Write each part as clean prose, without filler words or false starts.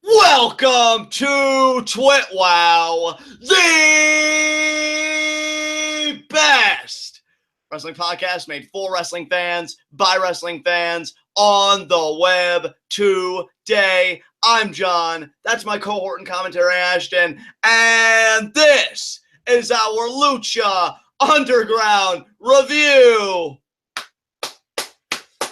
Welcome to TWitWoW, the best wrestling podcast made for wrestling fans, by wrestling fans, on the web today. I'm John, that's my cohort and commentary, Ashton, and this is our Lucha Underground review.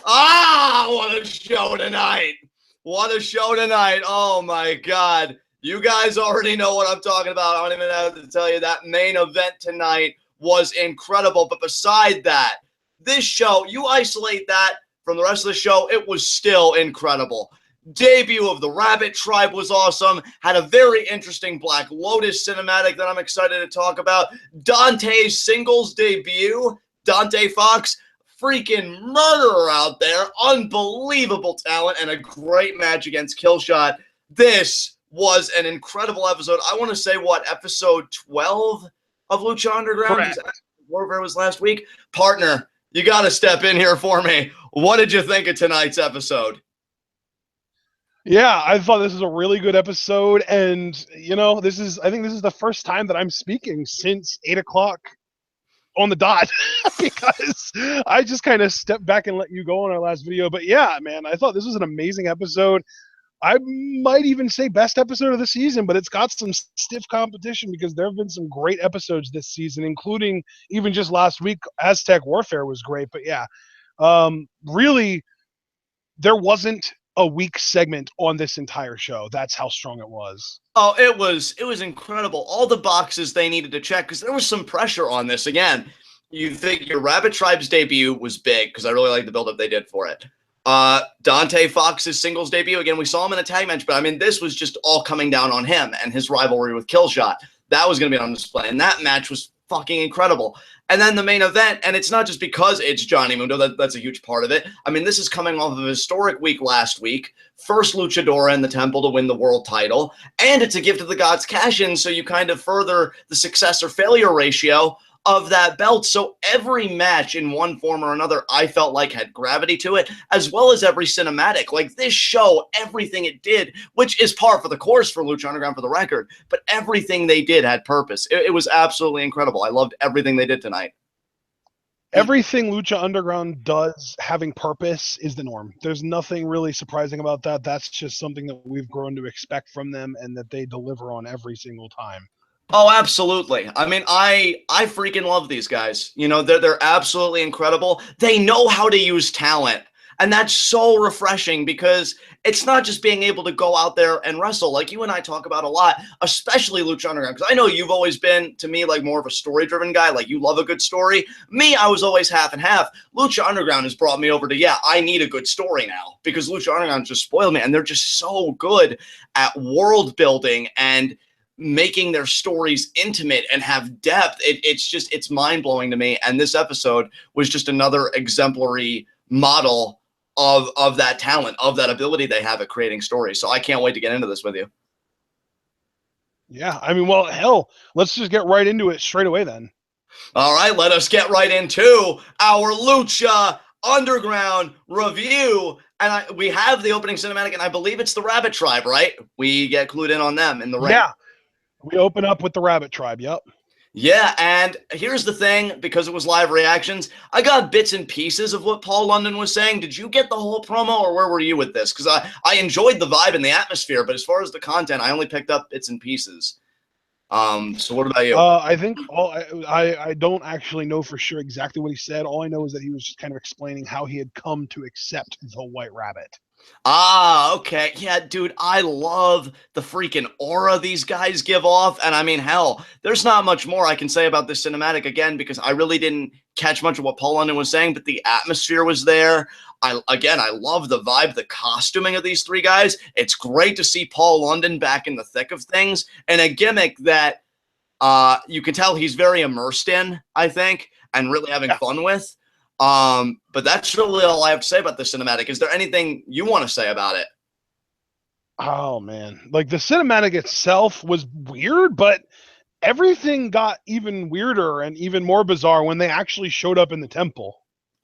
What a show tonight. What a show tonight. Oh my God. You guys already know what I'm talking about. I don't even have to tell you that main event tonight was incredible. But beside that, this show, you isolate that from the rest of the show, it was still incredible. Debut of the Rabbit Tribe was awesome. Had a very interesting Black Lotus cinematic that I'm excited to talk about. Dante's singles debut, Dante Fox, freaking murderer out there. Unbelievable talent and a great match against Killshot. This was an incredible episode. I want to say, what, episode 12 of Lucha Underground? Correct. Whatever it was last week. Partner, you got to step in here for me. What did you think of tonight's episode? Yeah, I thought this was a really good episode, and you know, I think this is the first time that I'm speaking since 8 o'clock on the dot because I just kind of stepped back and let you go on our last video. But yeah, man, I thought this was an amazing episode. I might even say best episode of the season, but it's got some stiff competition because there have been some great episodes this season, including even just last week. Aztec Warfare was great, but yeah, really, there wasn't a weak segment on this entire show. That's how strong it was. Oh, it was incredible. All the boxes they needed to check because there was some pressure on this. Again, you think your Rabbit Tribe's debut was big because I really like the build-up they did for it. Dante Fox's singles debut, again, we saw him in a tag match, but I mean, this was just all coming down on him and his rivalry with Killshot. That was going to be on display, and that match was fucking incredible. And then the main event, and it's not just because it's Johnny Mundo, that's a huge part of it. I mean, this is coming off of a historic week last week. First luchadora in the temple to win the world title. And it's a gift of the gods cash-in, so you kind of further the success or failure ratio of that belt. So every match in one form or another, I felt like had gravity to it, as well as every cinematic. Like this show, everything it did, which is par for the course for Lucha Underground for the record, but everything they did had purpose. It was absolutely incredible. I loved everything they did tonight. Everything Lucha Underground does having purpose is the norm. There's nothing really surprising about that. That's just something that we've grown to expect from them and that they deliver on every single time. Oh, absolutely. I mean, I freaking love these guys. You know, they're absolutely incredible. They know how to use talent. And that's so refreshing because it's not just being able to go out there and wrestle like you and I talk about a lot, especially Lucha Underground. Because I know you've always been, to me, like more of a story-driven guy. Like you love a good story. Me, I was always half and half. Lucha Underground has brought me over to, yeah, I need a good story now because Lucha Underground just spoiled me. And they're just so good at world building and making their stories intimate and have depth. It's mind-blowing to me. And this episode was just another exemplary model of that talent, of that ability they have at creating stories. So I can't wait to get into this with you. Yeah, I mean, well, hell, let's just get right into it straight away then. All right, let us get right into our Lucha Underground review. And we have the opening cinematic, and I believe it's the Rabbit Tribe, right? We get clued in on them in the ring. Yeah. We open up with the Rabbit Tribe, yep. Yeah, and here's the thing, because it was live reactions, I got bits and pieces of what Paul London was saying. Did you get the whole promo, or where were you with this? Because I enjoyed the vibe and the atmosphere, but as far as the content, I only picked up bits and pieces. So what about you? I think I don't actually know for sure exactly what he said. All I know is that he was just kind of explaining how he had come to accept the White Rabbit. Okay. Yeah, dude, I love the freaking aura these guys give off. And I mean, hell, there's not much more I can say about this cinematic again, because I really didn't catch much of what Paul London was saying, but the atmosphere was there. I love the vibe, the costuming of these three guys. It's great to see Paul London back in the thick of things, and a gimmick that you can tell he's very immersed in, I think, and really having fun with. But that's really all I have to say about the cinematic. Is there anything you want to say about it? Oh man, like the cinematic itself was weird, but everything got even weirder and even more bizarre when they actually showed up in the temple.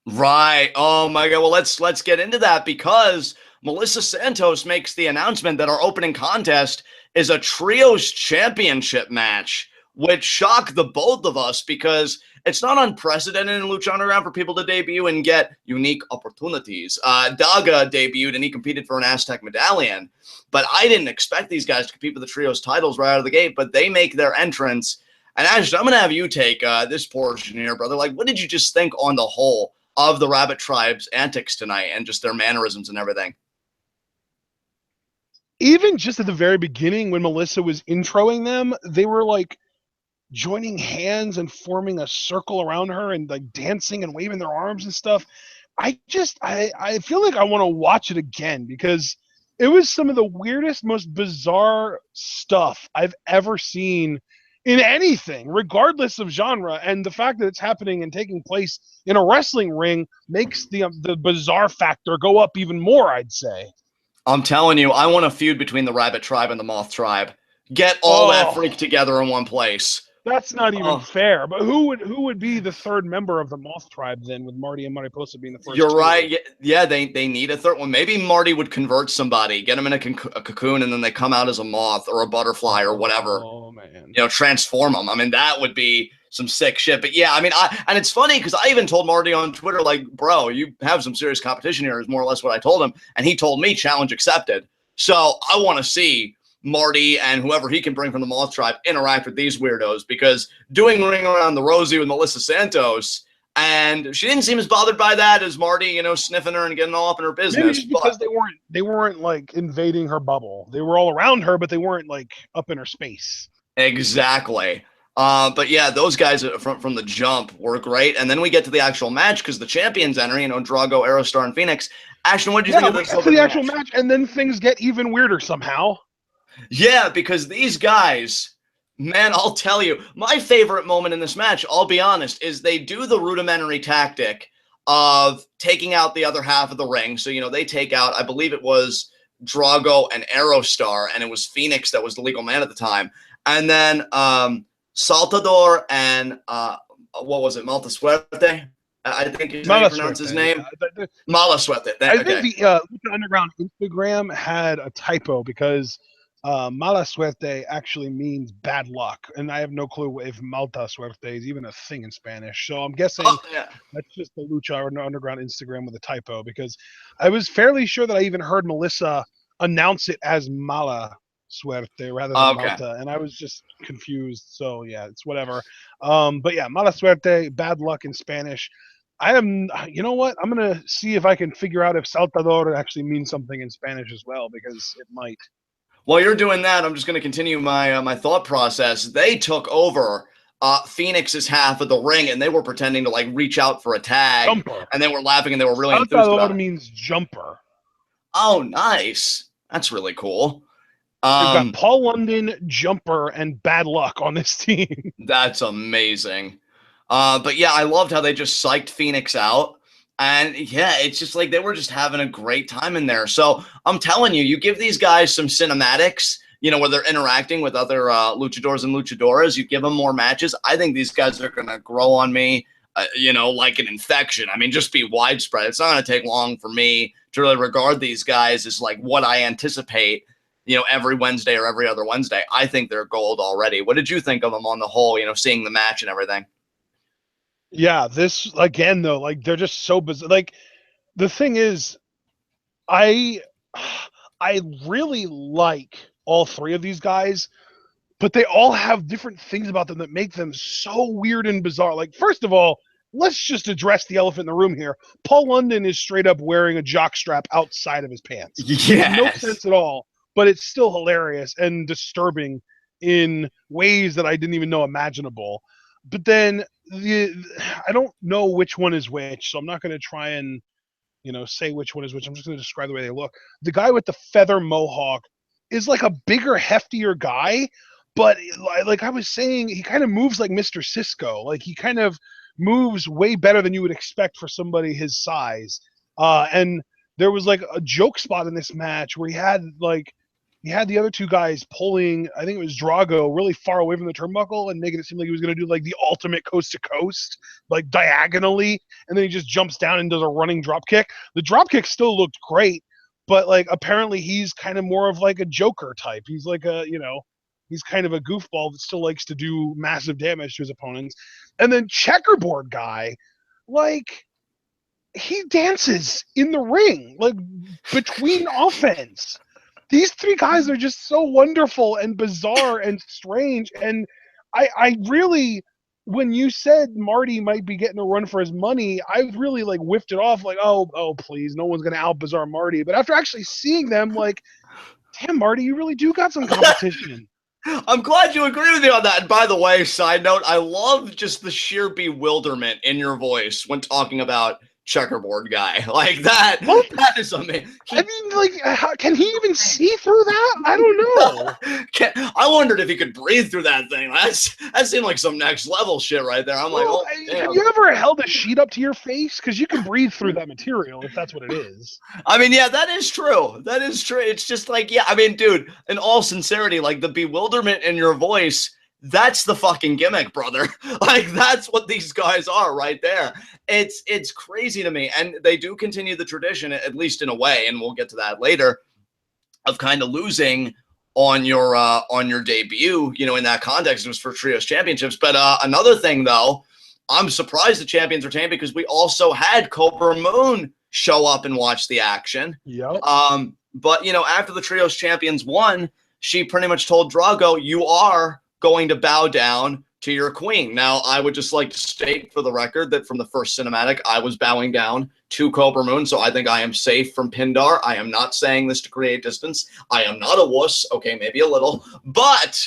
Right. Oh my God. Well, let's get into that, because Melissa Santos makes the announcement that our opening contest is a trios championship match, which shocked the both of us because it's not unprecedented in Lucha Underground for people to debut and get unique opportunities. Daga debuted and he competed for an Aztec medallion, but I didn't expect these guys to compete for the trios titles right out of the gate, but they make their entrance. And Ashton, I'm going to have you take this portion here, brother. Like, what did you just think on the whole of the Rabbit Tribe's antics tonight and just their mannerisms and everything? Even just at the very beginning when Melissa was introing them, they were like joining hands and forming a circle around her and like dancing and waving their arms and stuff. I feel like I want to watch it again because it was some of the weirdest, most bizarre stuff I've ever seen in anything, regardless of genre. And the fact that it's happening and taking place in a wrestling ring makes the bizarre factor go up even more, I'd say. I'm telling you, I want a feud between the Rabbit Tribe and the Moth Tribe. Get all that freak together in one place. That's not even fair. But who would be the third member of the Moth Tribe then, with Marty and Mariposa being the first? You're right. Yeah, they need a third one. Maybe Marty would convert somebody, get them in a cocoon, and then they come out as a moth or a butterfly or whatever. Oh man! You know, transform them. I mean, that would be some sick shit. But yeah, I mean, and it's funny because I even told Marty on Twitter, like, bro, you have some serious competition here, is more or less what I told him, and he told me challenge accepted. So I want to see Marty and whoever he can bring from the Moth Tribe interact with these weirdos, because doing Ring Around the Rosie with Melissa Santos, and she didn't seem as bothered by that as Marty, you know, sniffing her and getting all up in her business. Maybe because they weren't like invading her bubble. They were all around her, but they weren't like up in her space. Exactly. But yeah, those guys from the jump were great. And then we get to the actual match because the champions enter, you know, Drago, Aerostar, and Fenix. Ashton, what did you think of this? To the actual match, and then things get even weirder somehow. Yeah, because these guys, man, I'll tell you, my favorite moment in this match, I'll be honest, is they do the rudimentary tactic of taking out the other half of the ring. So, you know, they take out, I believe it was Drago and Aerostar, and it was Fenix that was the legal man at the time. And then Saltador and, what was it, Malta Suerte? I think is how you pronounce his name. Mala Suerte. I think the Lucha Underground Instagram had a typo because Mala Suerte actually means bad luck, and I have no clue if Malta Suerte is even a thing in Spanish. So I'm guessing that's just the Lucha Underground Instagram with a typo, because I was fairly sure that I even heard Melissa announce it as Mala Suerte rather than Malta, and I was just confused. So yeah, it's whatever. But yeah, Mala Suerte, bad luck in Spanish. You know what? I'm gonna see if I can figure out if Saltador actually means something in Spanish as well, because it might. While you're doing that, I'm just going to continue my my thought process. They took over Phoenix's half of the ring, and they were pretending to like reach out for a tag, and they were laughing, and they were really enthused about it. Means jumper. Oh, nice! That's really cool. We've got Paul London, Jumper, and Bad Luck on this team. That's amazing. But yeah, I loved how they just psyched Fenix out. And yeah, it's just like they were just having a great time in there. So I'm telling you, you give these guys some cinematics, you know, where they're interacting with other luchadors and luchadoras, you give them more matches. I think these guys are going to grow on me, you know, like an infection. I mean, just be widespread. It's not going to take long for me to really regard these guys as like what I anticipate, you know, every Wednesday or every other Wednesday. I think they're gold already. What did you think of them on the whole, you know, seeing the match and everything? Yeah, this again though, like they're just so bizarre. Like the thing is, I really like all three of these guys, but they all have different things about them that make them so weird and bizarre. Like, first of all, let's just address the elephant in the room here. Paul London is straight up wearing a jockstrap outside of his pants. Yes. No sense at all, but it's still hilarious and disturbing in ways that I didn't even know imaginable. But then I don't know which one is which, so I'm not going to try and, you know, say which one is which. I'm just going to describe the way they look. The guy with the feather mohawk is like a bigger, heftier guy, but like I was saying, he kind of moves like Mr. Cisco. Like he kind of moves way better than you would expect for somebody his size. And there was like a joke spot in this match where he had the other two guys pulling, I think it was Drago, really far away from the turnbuckle and making it seem like he was going to do like the ultimate coast to coast, like diagonally. And then he just jumps down and does a running drop kick. The drop kick still looked great, but like apparently he's kind of more of like a Joker type. He's like a, he's kind of a goofball that still likes to do massive damage to his opponents. And then Checkerboard guy, like, he dances in the ring, like between offense. These three guys are just so wonderful and bizarre and strange. And I really, when you said Marty might be getting a run for his money, I really like whiffed it off like, oh, please, no one's gonna out bizarre Marty. But after actually seeing them, like, damn, Marty, you really do got some competition. I'm glad you agree with me on that. And by the way, side note, I love just the sheer bewilderment in your voice when talking about Checkerboard guy. Like that is amazing. I mean, like, can he even see through that? I don't know. I wondered if he could breathe through that thing. That seemed like some next level shit right there. I'm like, oh, damn. Have you ever held a sheet up to your face? Because you can breathe through that material if that's what it is. I mean, yeah, that is true. That is true. It's just like, yeah, I mean, dude, in all sincerity, like the bewilderment in your voice, that's the fucking gimmick, brother. Like, that's what these guys are right there. It's crazy to me. And they do continue the tradition, at least in a way, and we'll get to that later, of kind of losing on your debut, in that context. It was for Trios Championships. But another thing, though, I'm surprised the champions retained because we also had Kobra Moon show up and watch the action. Yep. But, after the Trios champions won, she pretty much told Drago, you are going to bow down to your queen. Now, I would just like to state for the record that from the first cinematic, I was bowing down to Kobra Moon, so I think I am safe from Pindar. I am not saying this to create distance. I am not a wuss. Okay, maybe a little. But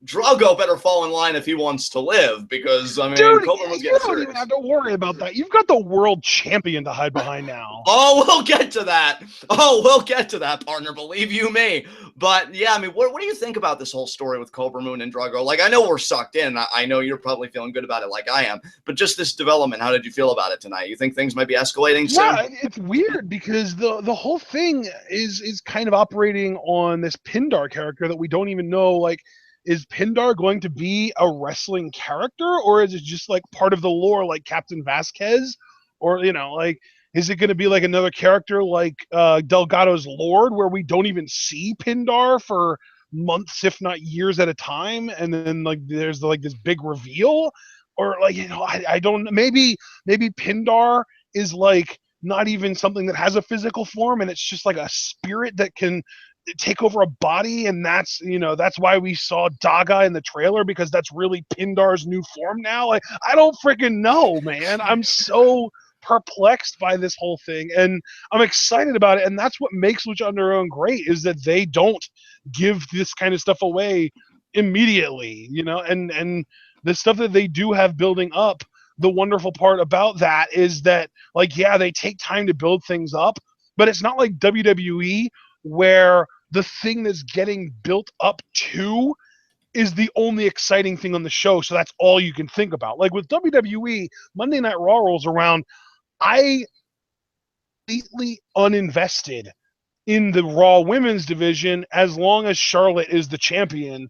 Drago better fall in line if he wants to live, because, I mean, dude, Kobra Moon's you getting don't serious. even have to worry about that. You've got the world champion to hide behind now. Oh, we'll get to that. We'll get to that, partner. Believe you me. But yeah, I mean, what do you think about this whole story with Kobra Moon and Drago? Like, I know we're sucked in. I know you're probably feeling good about it like I am. But just this development, how did you feel about it tonight? You think things might be escalating soon? Yeah, it's weird because the whole thing is kind of operating on this Pindar character that we don't even know, like, is Pindar going to be a wrestling character, or is it just like part of the lore like Captain Vasquez? Or, like, is it going to be like another character like Delgado's Lord, where we don't even see Pindar for months, if not years at a time, and then like there's like this big reveal? Or like, I don't, maybe Pindar is like not even something that has a physical form, and it's just like a spirit that can take over a body, and that's why we saw Daga in the trailer, because that's really Pindar's new form now. Like, I don't freaking know, man. I'm so perplexed by this whole thing, and I'm excited about it. And that's what makes Lucha Underground great, is that they don't give this kind of stuff away immediately, and the stuff that they do have building up. The wonderful part about that is that, like, yeah, they take time to build things up, but it's not like WWE where the thing that's getting built up to is the only exciting thing on the show, so that's all you can think about. Like with WWE, Monday Night Raw rolls around, I completely uninvested in the Raw women's division as long as Charlotte is the champion.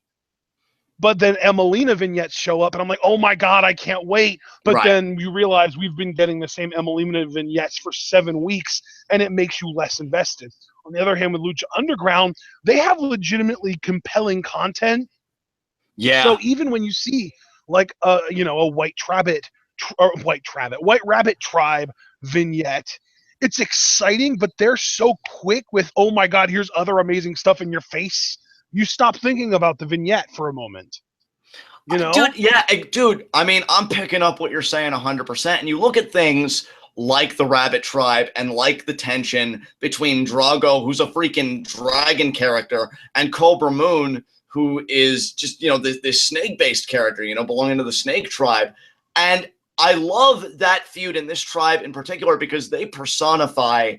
But then Emelina vignettes show up, and I'm like, oh my God, I can't wait. But then you realize we've been getting the same Emelina vignettes for 7 weeks, and it makes you less invested. On the other hand, with Lucha Underground, they have legitimately compelling content. Yeah. So even when you see like a White Rabbit Tribe vignette, it's exciting, but they're so quick with, oh my God, here's other amazing stuff in your face. You stop thinking about the vignette for a moment. Dude, I mean, I'm picking up what you're saying 100%. And you look at things like the Rabbit Tribe and like the tension between Drago, who's a freaking dragon character, and Kobra Moon, who is just, this snake-based character, belonging to the Snake Tribe. And I love that feud in this tribe in particular because they personify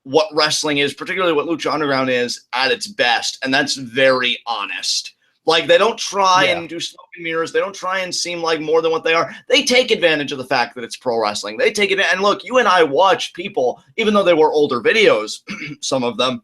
what wrestling is, particularly what Lucha Underground is, at its best. And that's very honest. Like, they don't try and do smoke and mirrors. They don't try and seem like more than what they are. They take advantage of the fact that it's pro wrestling. They take it. And look, you and I watch people, even though they were older videos, some of them,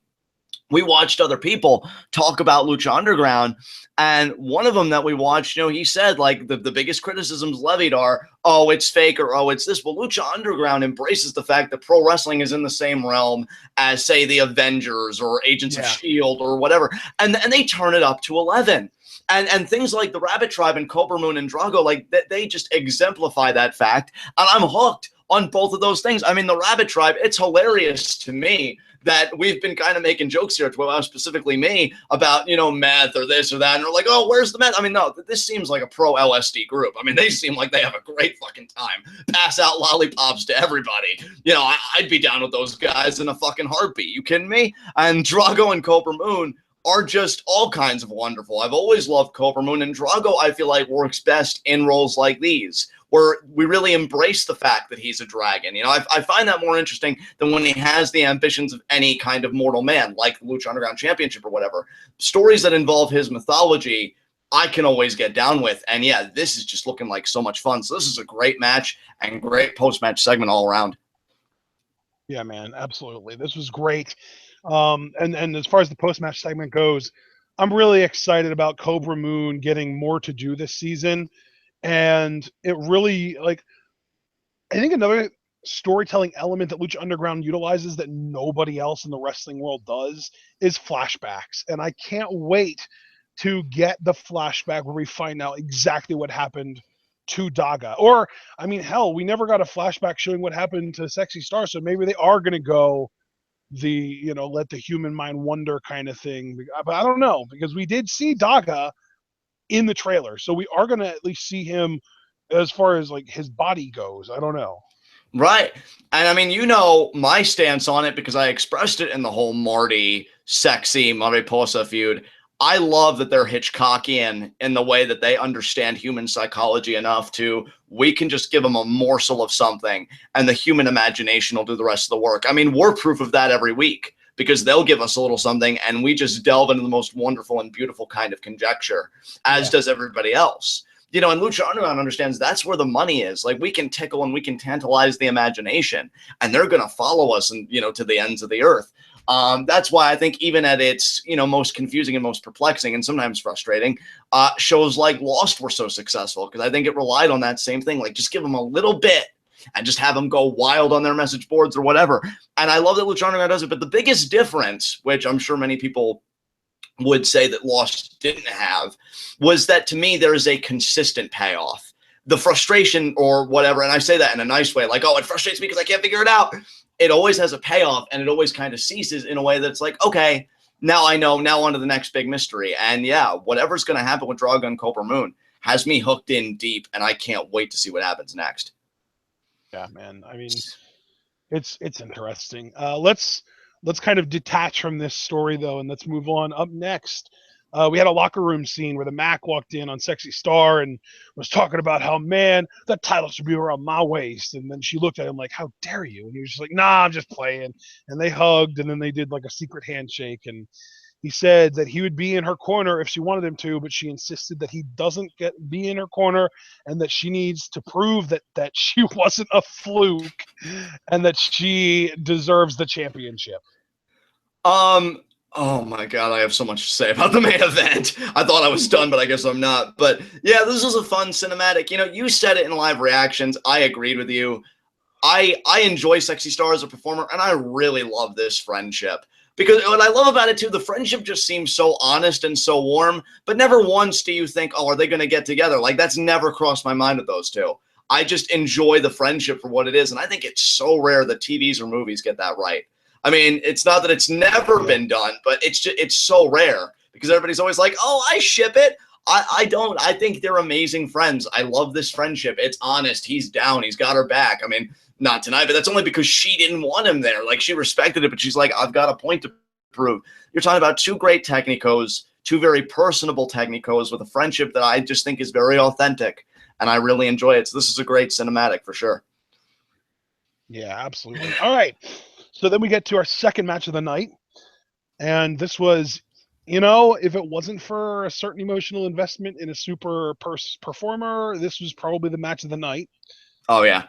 we watched other people talk about Lucha Underground, and one of them that we watched, he said like the biggest criticisms levied are, oh, it's fake, or oh, it's this. Well, Lucha Underground embraces the fact that pro wrestling is in the same realm as, say, the Avengers or Agents of S.H.I.E.L.D. or whatever, and they turn it up to 11. And things like the Rabbit Tribe and Kobra Moon and Drago, like they just exemplify that fact, and I'm hooked on both of those things. I mean, the Rabbit Tribe, it's hilarious to me that we've been kind of making jokes here, specifically me, about, meth or this or that. And we're like, oh, where's the meth? I mean, no, this seems like a pro LSD group. I mean, they seem like they have a great fucking time. Pass out lollipops to everybody. I'd be down with those guys in a fucking heartbeat. You kidding me? And Drago and Kobra Moon are just all kinds of wonderful. I've always loved Kobra Moon, and Drago, I feel like, works best in roles like these, where we really embrace the fact that he's a dragon. I find that more interesting than when he has the ambitions of any kind of mortal man, like the Lucha Underground Championship or whatever. Stories that involve his mythology, I can always get down with. And yeah, this is just looking like so much fun. So this is a great match and great post-match segment all around. Yeah, man, absolutely. This was great. And as far as the post-match segment goes, I'm really excited about Kobra Moon getting more to do this season. And it really, I think another storytelling element that Lucha Underground utilizes that nobody else in the wrestling world does is flashbacks. And I can't wait to get the flashback where we find out exactly what happened to Daga. Or, I mean, hell, we never got a flashback showing what happened to Sexy Star, so maybe they are going to go the, let the human mind wonder kind of thing. But I don't know, because we did see Daga in the trailer, so we are going to at least see him as far as his body goes. I don't know. Right. And I mean, my stance on it, because I expressed it in the whole Marty Mariposa feud. I love that they're Hitchcockian in the way that they understand human psychology enough we can just give them a morsel of something and the human imagination will do the rest of the work. I mean, we're proof of that every week, because they'll give us a little something and we just delve into the most wonderful and beautiful kind of conjecture, as does everybody else. And Lucha Underground understands that's where the money is. We can tickle and we can tantalize the imagination, and they're going to follow us and, to the ends of the earth. That's why I think even at its, most confusing and most perplexing and sometimes frustrating, shows like Lost were so successful, because I think it relied on that same thing. Just give them a little bit and just have them go wild on their message boards or whatever. And I love that Lucha Underground does it. But the biggest difference, which I'm sure many people would say that Lost didn't have, was that to me there is a consistent payoff. The frustration or whatever, and I say that in a nice way, oh, it frustrates me because I can't figure it out. It always has a payoff, and it always kind of ceases in a way that's okay, now I know, now on to the next big mystery. And yeah, whatever's going to happen with Drago and Kobra Moon has me hooked in deep, and I can't wait to see what happens next. Yeah, man. I mean, it's interesting. Let's kind of detach from this story, though, and let's move on. Up next, we had a locker room scene where the Mack walked in on Sexy Star and was talking about how, man, that title should be around my waist. And then she looked at him like, how dare you? And he was just like, nah, I'm just playing. And they hugged, and then they did a secret handshake. And he said that he would be in her corner if she wanted him to, but she insisted that he doesn't be in her corner, and that she needs to prove that she wasn't a fluke and that she deserves the championship. Oh my God, I have so much to say about the main event. I thought I was done, but I guess I'm not. But yeah, this was a fun cinematic. You said it in live reactions. I agreed with you. I enjoy Sexy Star as a performer, and I really love this friendship. Because what I love about it, too, the friendship just seems so honest and so warm, but never once do you think, oh, are they going to get together? That's never crossed my mind with those two. I just enjoy the friendship for what it is, and I think it's so rare that TVs or movies get that right. I mean, it's not that it's never been done, but it's so rare, because everybody's always like, oh, I ship it. I don't. I think they're amazing friends. I love this friendship. It's honest. He's down. He's got her back. I mean, not tonight, but that's only because she didn't want him there. She respected it, but she's like, I've got a point to prove. You're talking about two great technicos, two very personable technicos with a friendship that I just think is very authentic, and I really enjoy it. So this is a great cinematic for sure. Yeah, absolutely. All right. So then we get to our second match of the night, and this was, if it wasn't for a certain emotional investment in a super performer, this was probably the match of the night. Oh, yeah.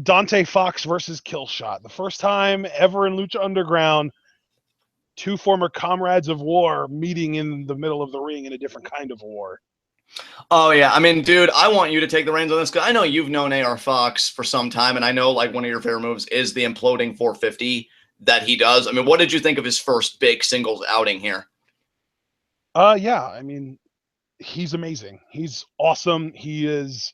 Dante Fox versus Killshot. The first time ever in Lucha Underground two former comrades of war meeting in the middle of the ring in a different kind of war. Oh, yeah. I mean, dude, I want you to take the reins on this because I know you've known AR Fox for some time, and I know like one of your favorite moves is the imploding 450 that he does. I mean, what did you think of his first big singles outing here? Yeah, I mean, he's amazing. He's awesome. He is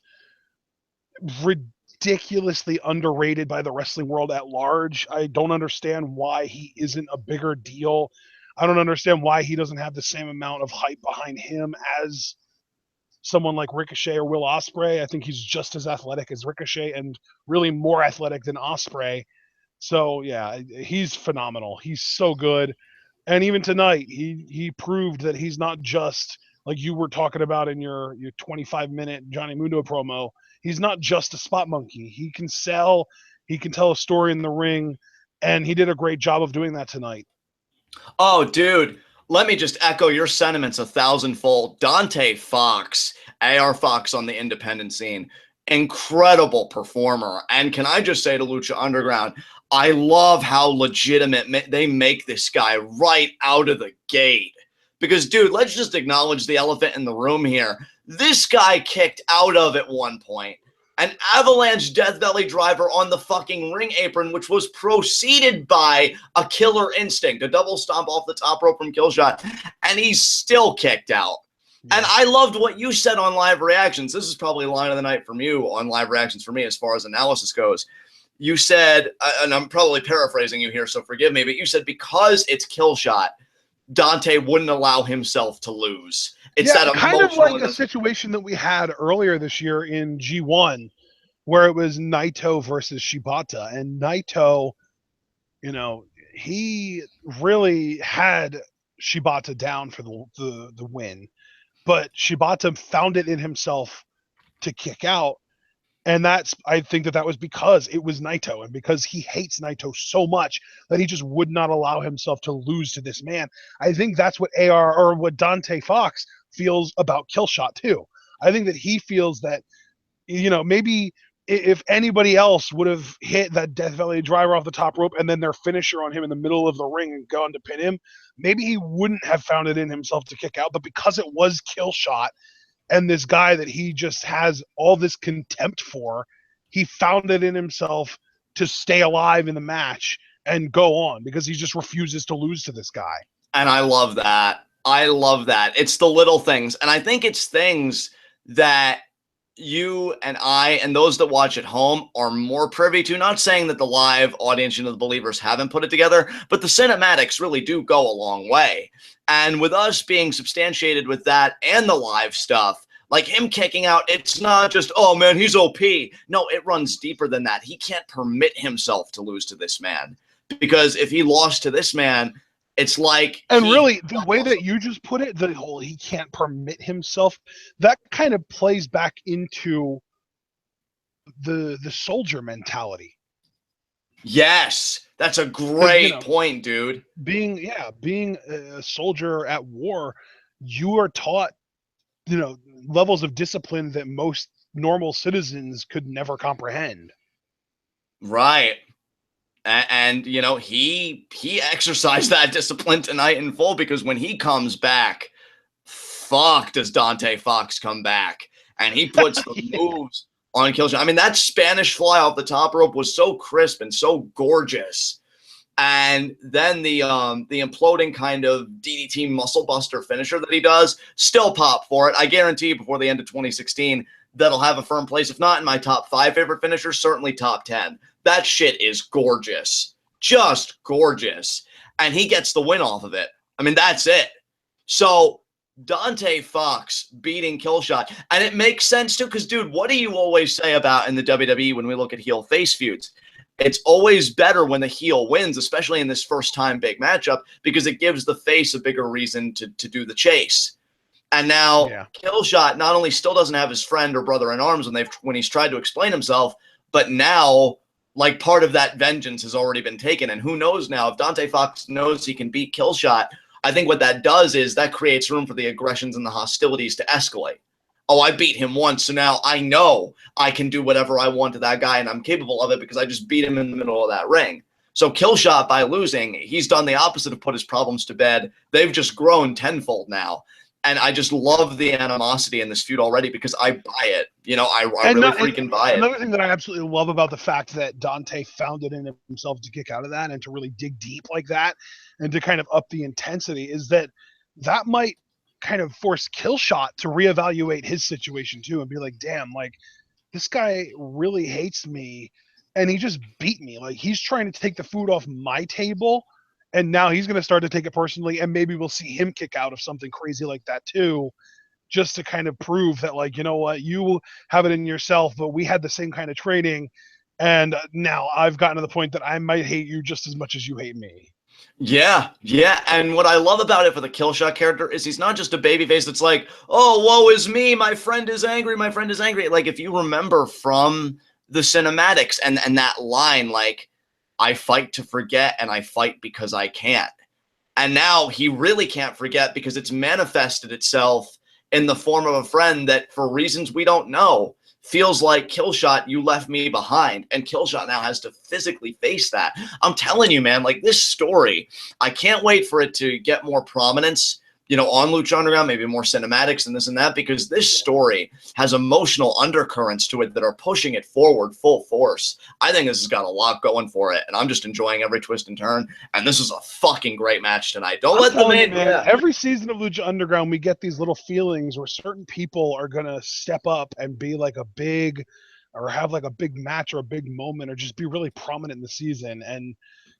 ridiculously underrated by the wrestling world at large. I don't understand why he isn't a bigger deal. I don't understand why he doesn't have the same amount of hype behind him as someone like Ricochet or Will Ospreay. I think he's just as athletic as Ricochet and really more athletic than Ospreay. So yeah, he's phenomenal. He's so good. And even tonight, he proved that he's not just like you were talking about in your 25-minute Johnny Mundo promo. He's not just a spot monkey. He can sell, he can tell a story in the ring, and he did a great job of doing that tonight. Oh, dude, let me just echo your sentiments 1,000-fold. Dante Fox, AR Fox on the independent scene, incredible performer. And can I just say to Lucha Underground, I love how legitimate they make this guy right out of the gate. Because, dude, let's just acknowledge the elephant in the room here. This guy kicked out of at one point an avalanche death valley driver on the fucking ring apron, which was preceded by a killer instinct, a double stomp off the top rope from Killshot, and he's still kicked out. Yeah. And I loved what you said on live reactions. This is probably line of the night from you on live reactions for me as far as analysis goes. You said, and I'm probably paraphrasing you here, so forgive me, but you said because it's Killshot, Dante wouldn't allow himself to lose. It's that kind of like a situation that we had earlier this year in G1 where it was Naito versus Shibata. And Naito, you know, he really had Shibata down for the win. But Shibata found it in himself to kick out. And I think that was because it was Naito and because he hates Naito so much that he just would not allow himself to lose to this man. I think that's what what Dante Fox feels about Killshot too. I think that he feels that, you know, maybe if anybody else would have hit that Death Valley driver off the top rope and then their finisher on him in the middle of the ring and gone to pin him, maybe he wouldn't have found it in himself to kick out. But because it was Killshot, and this guy that he just has all this contempt for, he found it in himself to stay alive in the match and go on because he just refuses to lose to this guy. And I love that. I love that. It's the little things. And I think it's things that you and I and those that watch at home are more privy to. Not saying that the live audience, you know, the believers haven't put it together, but the cinematics really do go a long way. And with us being substantiated with that and the live stuff, like him kicking out, it's not just, oh man, he's OP. No, it runs deeper than that. He can't permit himself to lose to this man. Because if he lost to this man, it's like... And really, the way that you just put it, the whole he can't permit himself, that kind of plays back into the soldier mentality. Yes, that's a great point, dude. Being a soldier at war, you are taught, you know, levels of discipline that most normal citizens could never comprehend. Right. And you know, he exercised that discipline tonight in full, because when he comes back, fuck, does Dante Fox come back. And he puts the moves on Killshot. I mean, that Spanish fly off the top rope was so crisp and so gorgeous. And then the imploding kind of DDT muscle buster finisher that he does, still pop for it. I guarantee you before the end of 2016, that'll have a firm place. If not in my top 5 favorite finishers, certainly top 10. That shit is gorgeous. Just gorgeous. And he gets the win off of it. I mean, that's it. So Dante Fox beating Killshot. And it makes sense too, because, dude, what do you always say about in the WWE when we look at heel face feuds? It's always better when the heel wins, especially in this first-time big matchup, because it gives the face a bigger reason to do the chase. And now Killshot not only still doesn't have his friend or brother in arms when he's tried to explain himself, but now, like, part of that vengeance has already been taken. And who knows now, if Dante Fox knows he can beat Killshot, I think what that does is that creates room for the aggressions and the hostilities to escalate. Oh, I beat him once, so now I know I can do whatever I want to that guy, and I'm capable of it because I just beat him in the middle of that ring. So Killshot, by losing, he's done the opposite of put his problems to bed. They've just grown tenfold now. And I just love the animosity in this feud already because I buy it. You know, I really freaking buy it. Another thing that I absolutely love about the fact that Dante found it in himself to kick out of that and to really dig deep like that and to kind of up the intensity is that might kind of force Killshot to reevaluate his situation too and be like, damn, like this guy really hates me and he just beat me. Like he's trying to take the food off my table and now he's going to start to take it personally and maybe we'll see him kick out of something crazy like that too, just to kind of prove that like, you know what, you have it in yourself, but we had the same kind of training and now I've gotten to the point that I might hate you just as much as you hate me. Yeah, and what I love about it for the Killshot character is he's not just a babyface that's like, oh, woe is me, my friend is angry, my friend is angry. Like, if you remember from the cinematics and that line, like, I fight to forget and I fight because I can't. And now he really can't forget because it's manifested itself in the form of a friend that, for reasons we don't know, feels like, Killshot, you left me behind. And Killshot now has to physically face that. I'm telling you, man, like this story, I can't wait for it to get more prominence, you know, on Lucha Underground, maybe more cinematics and this and that, because this story has emotional undercurrents to it that are pushing it forward full force. I think this has got a lot going for it, and I'm just enjoying every twist and turn. And this is a fucking great match tonight. Don't let the main man. Every season of Lucha Underground, we get these little feelings where certain people are gonna step up and be like a big, or have like a big match or a big moment, or just be really prominent in the season. And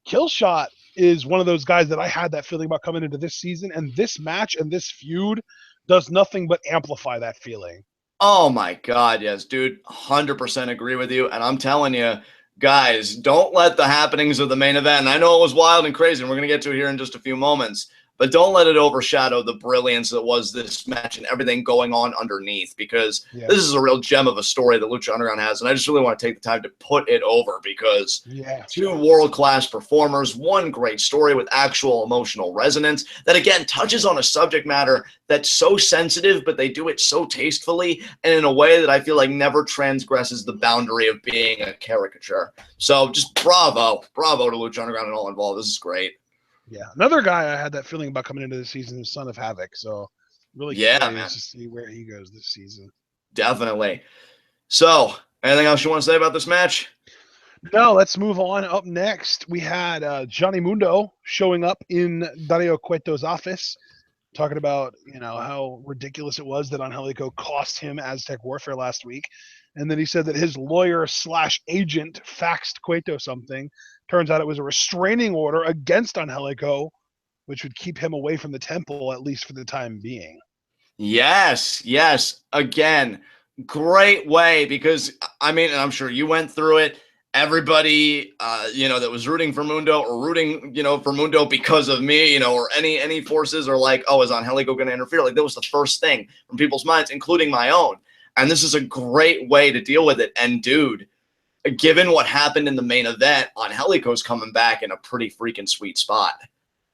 Killshot is one of those guys that I had that feeling about coming into this season, and this match and this feud does nothing but amplify that feeling. Oh my God, yes, dude, 100% agree with you. And I'm telling you, guys, don't let the happenings of the main event, and I know it was wild and crazy, and we're going to get to it here in just a few moments, but don't let it overshadow the brilliance that was this match and everything going on underneath, because this is a real gem of a story that Lucha Underground has, and I just really want to take the time to put it over because two world-class performers, one great story with actual emotional resonance that, again, touches on a subject matter that's so sensitive, but they do it so tastefully and in a way that I feel like never transgresses the boundary of being a caricature. So just bravo to Lucha Underground and all involved. This is great. Yeah, another guy I had that feeling about coming into the season is Son of Havoc. So really curious to see where he goes this season. Definitely. So, anything else you want to say about this match? No, let's move on. Up next, we had Johnny Mundo showing up in Dario Cueto's office, talking about, you know, how ridiculous it was that Angelico cost him Aztec Warfare last week. And then he said that his lawyer/agent faxed Cueto something. Turns out it was a restraining order against Angelico, which would keep him away from the temple, at least for the time being. Yes. Again, great way, because, I mean, and I'm sure you went through it. Everybody, you know, that was rooting for Mundo or rooting, you know, for Mundo because of me, you know, or any forces are like, oh, is Angelico going to interfere? Like, that was the first thing from people's minds, including my own. And this is a great way to deal with it. And, dude, given what happened in the main event, Angelico's coming back in a pretty freaking sweet spot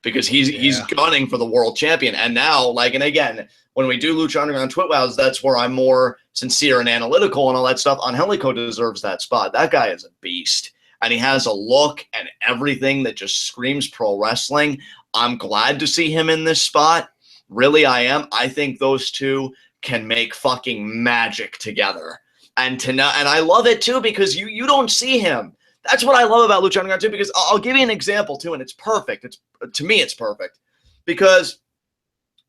because he's gunning for the world champion. And now, like, and again, when we do Lucha Underground TWitWoWs, that's where I'm more sincere and analytical and all that stuff. Angelico deserves that spot. That guy is a beast. And he has a look and everything that just screams pro wrestling. I'm glad to see him in this spot. Really, I am. I think those two can make fucking magic together. And I love it too because you don't see him. That's what I love about Lucha Underground too, because I'll give you an example too, and it's perfect. To me, it's perfect because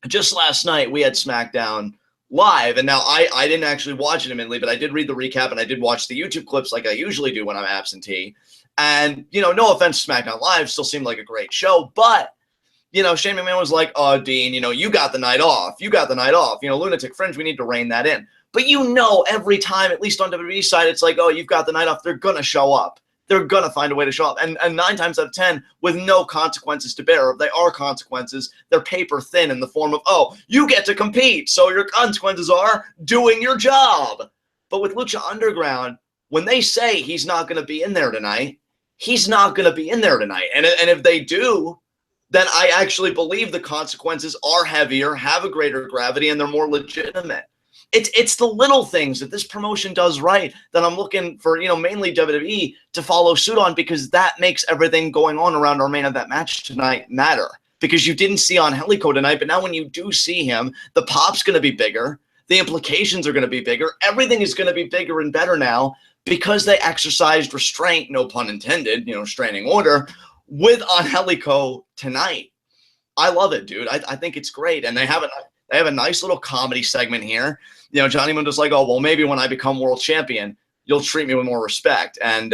just last night we had SmackDown live, and now I didn't actually watch it admittedly, but I did read the recap and I did watch the YouTube clips like I usually do when I'm absentee. And you know, no offense to SmackDown Live, still seemed like a great show, but you know, Shane McMahon was like, "Oh, Dean, you know, you got the night off. You got the night off. You know, Lunatic Fringe, we need to rein that in." But you know, every time, at least on WWE's side, it's like, "Oh, you've got the night off." They're gonna show up. They're gonna find a way to show up, and 9 times out of 10, with no consequences to bear. If they are consequences, they're paper thin in the form of, "Oh, you get to compete, so your consequences are doing your job." But with Lucha Underground, when they say he's not gonna be in there tonight, he's not gonna be in there tonight. And if they do, then I actually believe the consequences are heavier, have a greater gravity, and they're more legitimate. it's the little things that this promotion does right that I'm looking for, mainly WWE to follow suit on, because that makes everything going on around our main event match tonight matter. Because you didn't see Angelico tonight, but now when you do see him, the pop's going to be bigger. The implications are going to be bigger. Everything is going to be bigger and better now because they exercised restraint, no pun intended, restraining order, with Angelico tonight. I love it, dude. I think it's great. And they have a nice little comedy segment here. Johnny Mundo's like, oh, well, maybe when I become world champion, you'll treat me with more respect. And,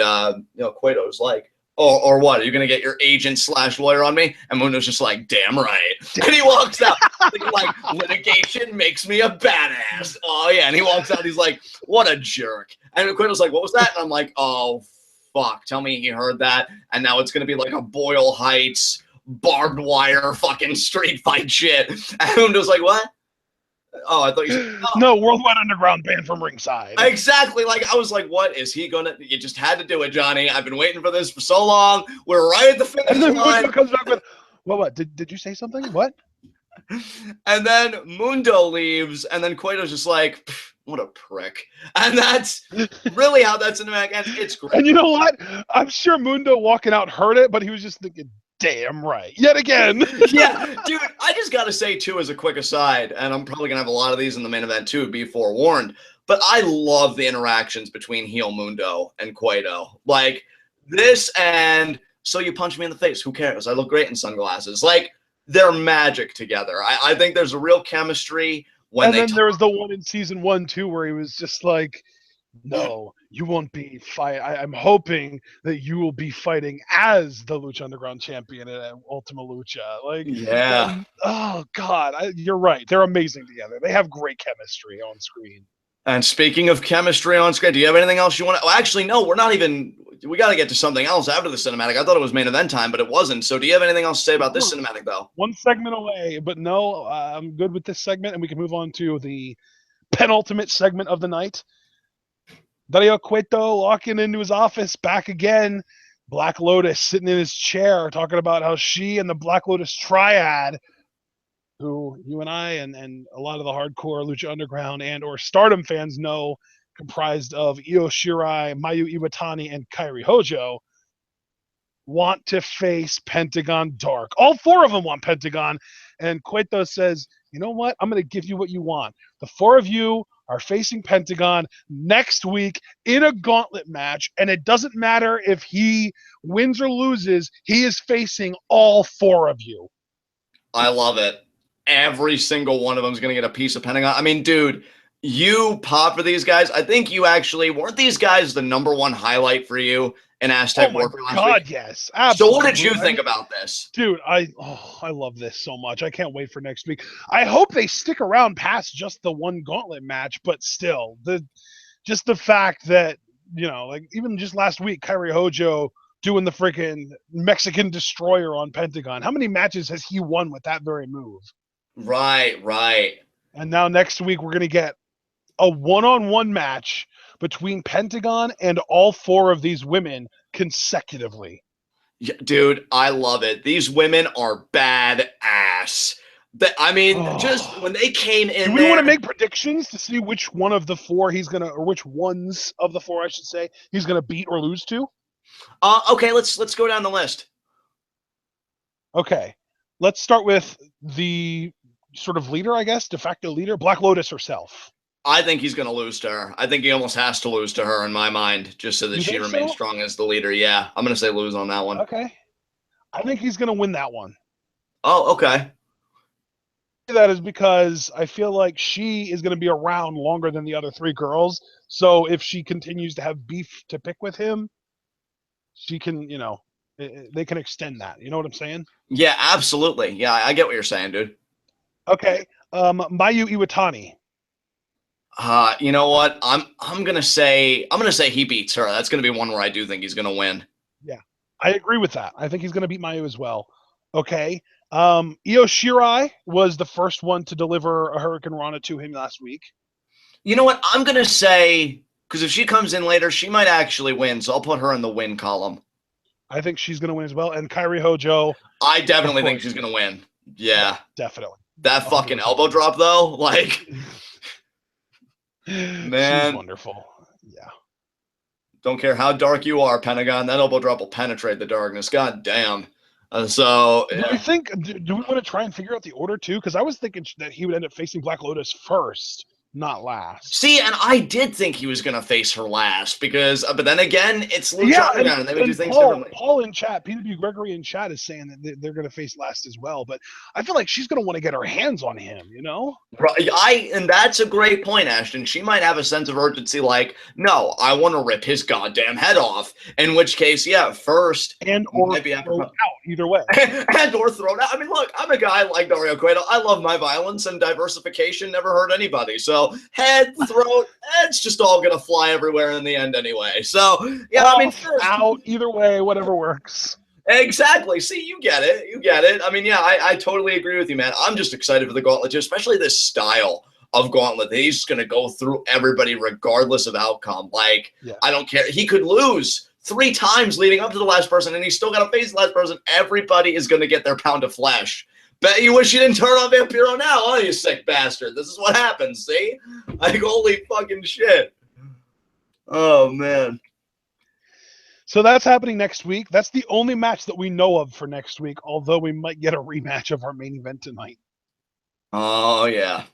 Cueto's like, or what? Are you going to get your agent / lawyer on me? And Mundo's just like, damn right. And he walks out. Like, litigation makes me a badass. Oh, yeah. And he walks out. He's like, what a jerk. And Cueto's like, what was that? And I'm like, oh, fuck. Tell me he heard that. And now it's going to be like a Boyle Heights barbed wire fucking street fight shit. And Mundo's like, what? Oh, I thought you said no, Worldwide Underground banned from ringside. Exactly. Like, I was like, what is he gonna? You just had to do it, Johnny. I've been waiting for this for so long. We're right at the finish and then line. Mundo comes back with, what? Did you say something? What? And then Mundo leaves, and then Cueto's just like, what a prick. And that's really how that cinematic ends. It's great. And you know what? I'm sure Mundo walking out heard it, but he was just thinking, damn right. Yet again. Yeah, dude, I just got to say, too, as a quick aside, and I'm probably going to have a lot of these in the main event, too, be forewarned, but I love the interactions between heel Mundo and Cueto. Like, this and so you punch me in the face. Who cares? I look great in sunglasses. Like, they're magic together. I think there's a real chemistry when and then there was the one in season 1, too, where he was just like, no, you won't be fight. I'm hoping that you will be fighting as the Lucha Underground champion at Ultima Lucha. Like, yeah. Oh God, you're right. They're amazing together. They have great chemistry on screen. And speaking of chemistry on screen, do you have anything else you want to? Well, actually, no. We're not even. We got to get to something else after the cinematic. I thought it was main event time, but it wasn't. So, do you have anything else to say about this cinematic, though? One segment away, but no, I'm good with this segment, and we can move on to the penultimate segment of the night. Dario Cueto walking into his office back again. Black Lotus sitting in his chair talking about how she and the Black Lotus triad, who you and I and a lot of the hardcore Lucha Underground and or Stardom fans know, comprised of Io Shirai, Mayu Iwatani, and Kairi Hojo, want to face Pentagon Dark. All 4 of them want Pentagon. And Cueto says, you know what? I'm going to give you what you want. The 4 of you are facing Pentagon next week in a gauntlet match, and it doesn't matter if he wins or loses, he is facing all 4 of you. I love it. Every single one of them is going to get a piece of Pentagon. I mean, dude, you pop for these guys. I think you actually, weren't these guys the #1 highlight for you in Aztec Warfare last week? Oh my God, yes. Absolutely. So what did you think about this? Dude, I love this so much. I can't wait for next week. I hope they stick around past just the one gauntlet match, but still, just the fact that, like even just last week, Kairi Hojo doing the freaking Mexican destroyer on Pentagon. How many matches has he won with that very move? Right. And now next week we're going to get a one-on-one match between Pentagon and all 4 of these women consecutively. Yeah, dude, I love it. These women are badass. Just when they came in, do we want to make predictions to see which one of the 4 he's gonna, or which ones of the 4 I should say, he's gonna beat or lose to? Okay, let's go down the list. Okay, let's start with the sort of leader, I guess, de facto leader, Black Lotus herself. I think he's going to lose to her. I think he almost has to lose to her in my mind, just so that she remains strong as the leader. Yeah, I'm going to say lose on that one. Okay. I think he's going to win that one. Oh, okay. That is because I feel like she is going to be around longer than the other 3 girls. So if she continues to have beef to pick with him, she can, they can extend that. You know what I'm saying? Yeah, absolutely. Yeah, I get what you're saying, dude. Okay. Mayu Iwatani. You know what? I'm gonna say he beats her. That's gonna be one where I do think he's gonna win. Yeah, I agree with that. I think he's gonna beat Mayu as well. Okay. Io Shirai was the first one to deliver a Hurricane Rana to him last week. You know what? I'm gonna say, because if she comes in later, she might actually win. So I'll put her in the win column. I think she's gonna win as well. And Kairi Hojo. I definitely think she's gonna win. Yeah, definitely. That fucking elbow drop though, like. She's Man, wonderful. Yeah. don't care how dark you are, Pentagon. That elbow drop will penetrate the darkness. God damn. So Do we yeah. think? Do we want to try and figure out the order too? Because I was thinking that he would end up facing Black Lotus first, not last. See, and I did think he was gonna face her last because, but then again, it's Lucha Yeah, Underground, and they would do things Paul, differently. Paul in chat, PW Gregory in chat is saying that they're going to face last as well. But I feel like she's going to want to get her hands on him. You know? And that's a great point, Ashton. She might have a sense of urgency, like, no, I want to rip his goddamn head off. In which case, yeah, first And or might be throw out either way. and or thrown out. I mean, look, I'm a guy like Dario Cueto. I love my violence, and diversification never hurt anybody. So head, throat, it's just all gonna fly everywhere in the end anyway. So yeah, Off, I mean, first, out, either way, whatever works. exactly. See, you get it. You get it. I mean, yeah, I totally agree with you, man. I'm just excited for the gauntlet, too, especially this style of gauntlet. He's going to go through everybody regardless of outcome. Like, Yeah. I don't care. He could lose 3 times leading up to the last person, and he's still got to face the last person. Everybody is going to get their pound of flesh. Bet you wish you didn't turn on Vampiro now, huh, you sick bastard? This is what happens, see? Like, holy fucking shit. Oh, man. So that's happening next week. That's the only match that we know of for next week, although we might get a rematch of our main event tonight. Oh, yeah.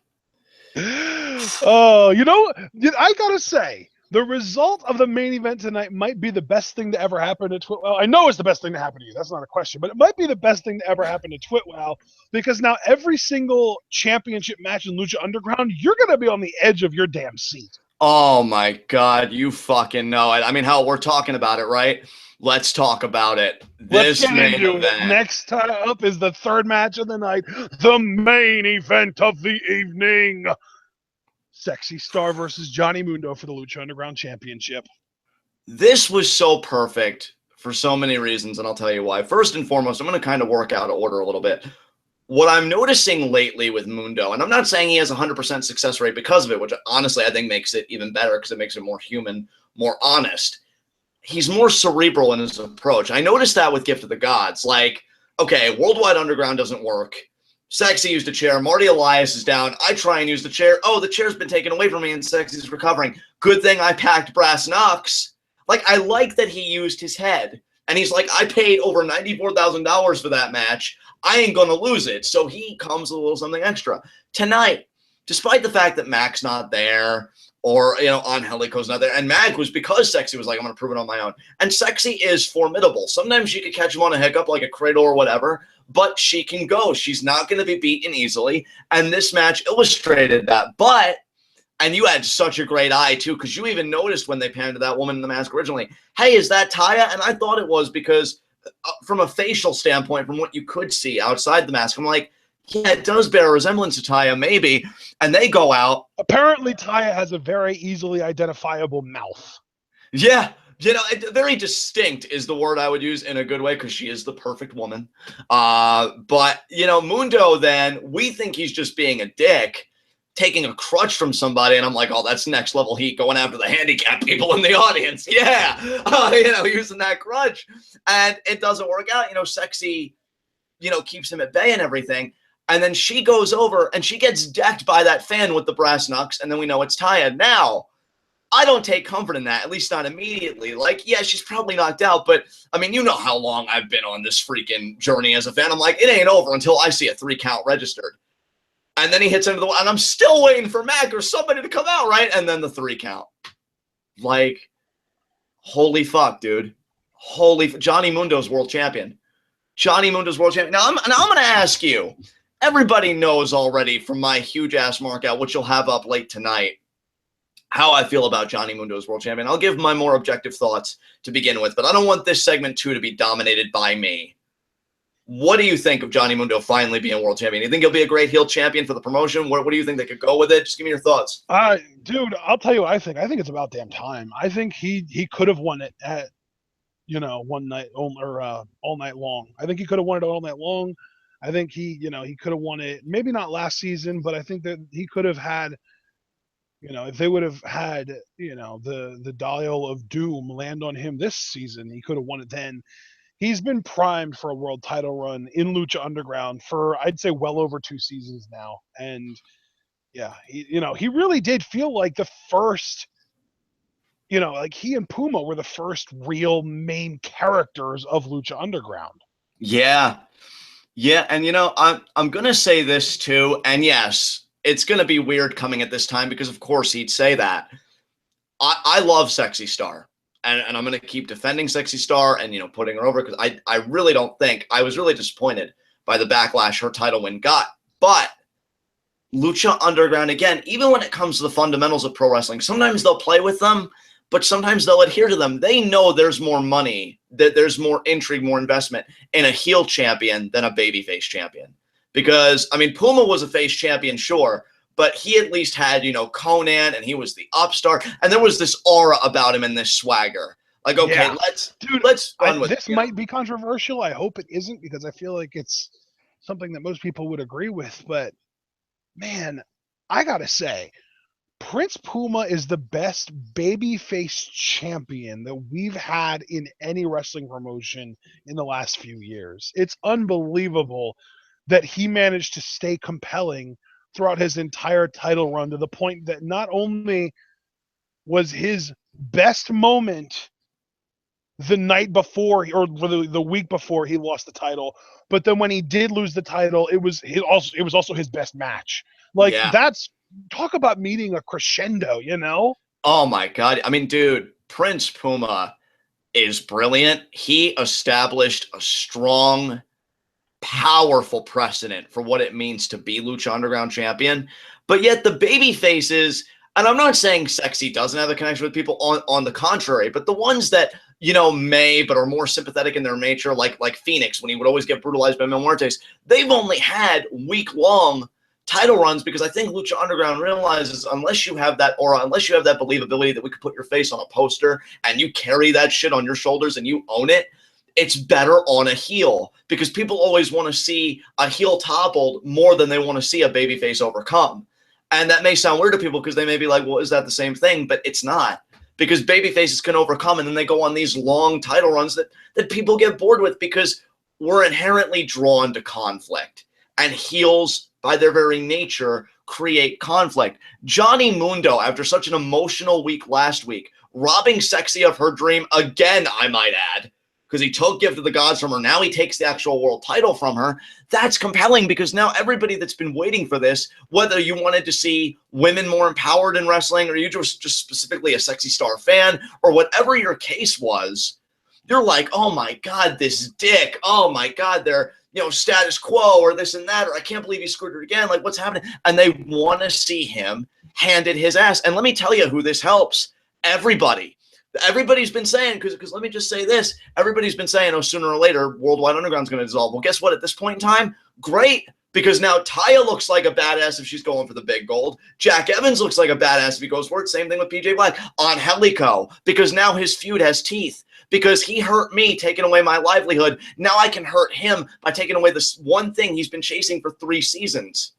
Oh, you know, I gotta say, the result of the main event tonight might be the best thing to ever happen to TWitWoW. I know it's the best thing to happen to you. That's not a question, but it might be the best thing to ever happen to TWitWoW because now every single championship match in Lucha Underground, you're gonna be on the edge of your damn seat. Oh my God, you fucking know it. I mean, hell, we're talking about it, right? Let's talk about it. Let's This get main into event. it. Next time up is the third match of the night, the main event of the evening. Sexy Star versus Johnny Mundo for the Lucha Underground Championship. This was so perfect for so many reasons, and I'll tell you why. First and foremost, I'm going to kind of work out of order a little bit. What I'm noticing lately with Mundo, and I'm not saying he has a 100% success rate because of it, which honestly I think makes it even better because it makes it more human, more honest. He's more cerebral in his approach. I noticed that with Gift of the Gods. Like, okay, Worldwide Underground doesn't work. Sexy used a chair. Marty Elias is down. I try and use the chair. Oh, the chair's been taken away from me and Sexy's recovering. Good thing I packed brass knucks. Like, I like that he used his head. And he's like, I paid over $94,000 for that match. I ain't going to lose it. So he comes with a little something extra. Tonight, despite the fact that Mack's not there, or, you know, Angelico's not there, and Mack was because Sexy was like, I'm going to prove it on my own. And Sexy is formidable. Sometimes she could catch him on a hiccup like a cradle or whatever, but she can go. She's not going to be beaten easily. And this match illustrated that. But, and you had such a great eye, too, because you even noticed when they panned to that woman in the mask originally, hey, is that Taya? And I thought it was because from a facial standpoint, from what you could see outside the mask, I'm like, yeah, it does bear a resemblance to Taya, maybe. And they go out. Apparently, Taya has a very easily identifiable mouth. Yeah. You know, very distinct is the word I would use in a good way because she is the perfect woman. But, you know, Mundo then, we think he's just being a dick, taking a crutch from somebody. And I'm like, oh, that's next level heat going after the handicapped people in the audience. Yeah. You know, using that crutch. And it doesn't work out. You know, Sexy, you know, keeps him at bay and everything. And then she goes over and she gets decked by that fan with the brass knucks. And then we know it's Taya. Now, I don't take comfort in that, at least not immediately. Like, yeah, she's probably knocked out, but, I mean, you know how long I've been on this freaking journey as a fan. I'm like, it ain't over until I see a 3 count registered. And then he hits into the wall, and I'm still waiting for Mack or somebody to come out, right? And then the 3 count. Like, holy fuck, dude. Johnny Mundo's world champion. Johnny Mundo's world champion. Now, I'm going to ask you, everybody knows already from my huge-ass markout, which you'll have up late tonight, how I feel about Johnny Mundo as world champion. I'll give my more objective thoughts to begin with, but I don't want this segment 2 to be dominated by me. What do you think of Johnny Mundo finally being world champion? Do you think he'll be a great heel champion for the promotion? What do you think they could go with it? Just give me your thoughts. Dude, I'll tell you what I think. I think it's about damn time. I think he could have won it at, you know, one night or all night long. I think he could have won it all night long. I think he could have won it, maybe not last season, but I think that he could have had, you know, if they would have had, you know, the dial of doom land on him this season, he could have won it then. He's been primed for a world title run in Lucha Underground for, I'd say, well over 2 seasons now. And Yeah, he really did feel like the first, like he and Puma were the first real main characters of Lucha Underground. Yeah. Yeah, and I'm gonna say this too, and yes, it's gonna be weird coming at this time because of course he'd say that. I love Sexy Star. And I'm gonna keep defending Sexy Star and putting her over because I really don't think I was really disappointed by the backlash her title win got. But Lucha Underground, again, even when it comes to the fundamentals of pro wrestling, sometimes they'll play with them, but sometimes they'll adhere to them. They know there's more money, that there's more intrigue, more investment in a heel champion than a babyface champion. Because, I mean, Puma was a face champion, sure, but he at least had, Conan, and he was the upstart, and there was this aura about him and this swagger. Like, okay, Yeah. let's run with this might be controversial. I hope it isn't because I feel like it's something that most people would agree with, but man, I gotta say, Prince Puma is the best babyface champion that we've had in any wrestling promotion in the last few years. It's unbelievable that he managed to stay compelling throughout his entire title run to the point that not only was his best moment the night before or the week before he lost the title, but then when he did lose the title, it was also his best match. Like that's talk about meeting a crescendo, Oh my God. I mean, dude, Prince Puma is brilliant. He established a strong, powerful precedent for what it means to be Lucha Underground champion. But yet the baby faces, and I'm not saying Sexy doesn't have a connection with people, on the contrary, but the ones that, may but are more sympathetic in their nature, like Fenix, when he would always get brutalized by Mil Muertes, they've only had week-long title runs because I think Lucha Underground realizes unless you have that aura, unless you have that believability that we could put your face on a poster and you carry that shit on your shoulders and you own it, it's better on a heel because people always want to see a heel toppled more than they want to see a babyface overcome. And that may sound weird to people because they may be like, well, is that the same thing? But it's not, because babyfaces can overcome and then they go on these long title runs that people get bored with because we're inherently drawn to conflict. And heels, by their very nature, create conflict. Johnny Mundo, after such an emotional week last week, robbing Sexy of her dream again, I might add, because he took Gift of the Gods from her. Now he takes the actual world title from her. That's compelling because now everybody that's been waiting for this, whether you wanted to see women more empowered in wrestling or you just specifically a Sexy Star fan or whatever your case was, you're like, oh my God, this dick. Oh my God, they're, status quo or this and that, or I can't believe he screwed her again. Like, what's happening? And they want to see him handed his ass. And let me tell you who this helps. Everybody. Everybody's been saying, because let me just say this, everybody's been saying, oh, sooner or later, Worldwide Underground's going to dissolve. Well, guess what? At this point in time, great, because now Taya looks like a badass if she's going for the big gold. Jack Evans looks like a badass if he goes for it. Same thing with PJ Black. Angelico, because now his feud has teeth. Because he hurt me, taking away my livelihood. Now I can hurt him by taking away this one thing he's been chasing for 3 seasons.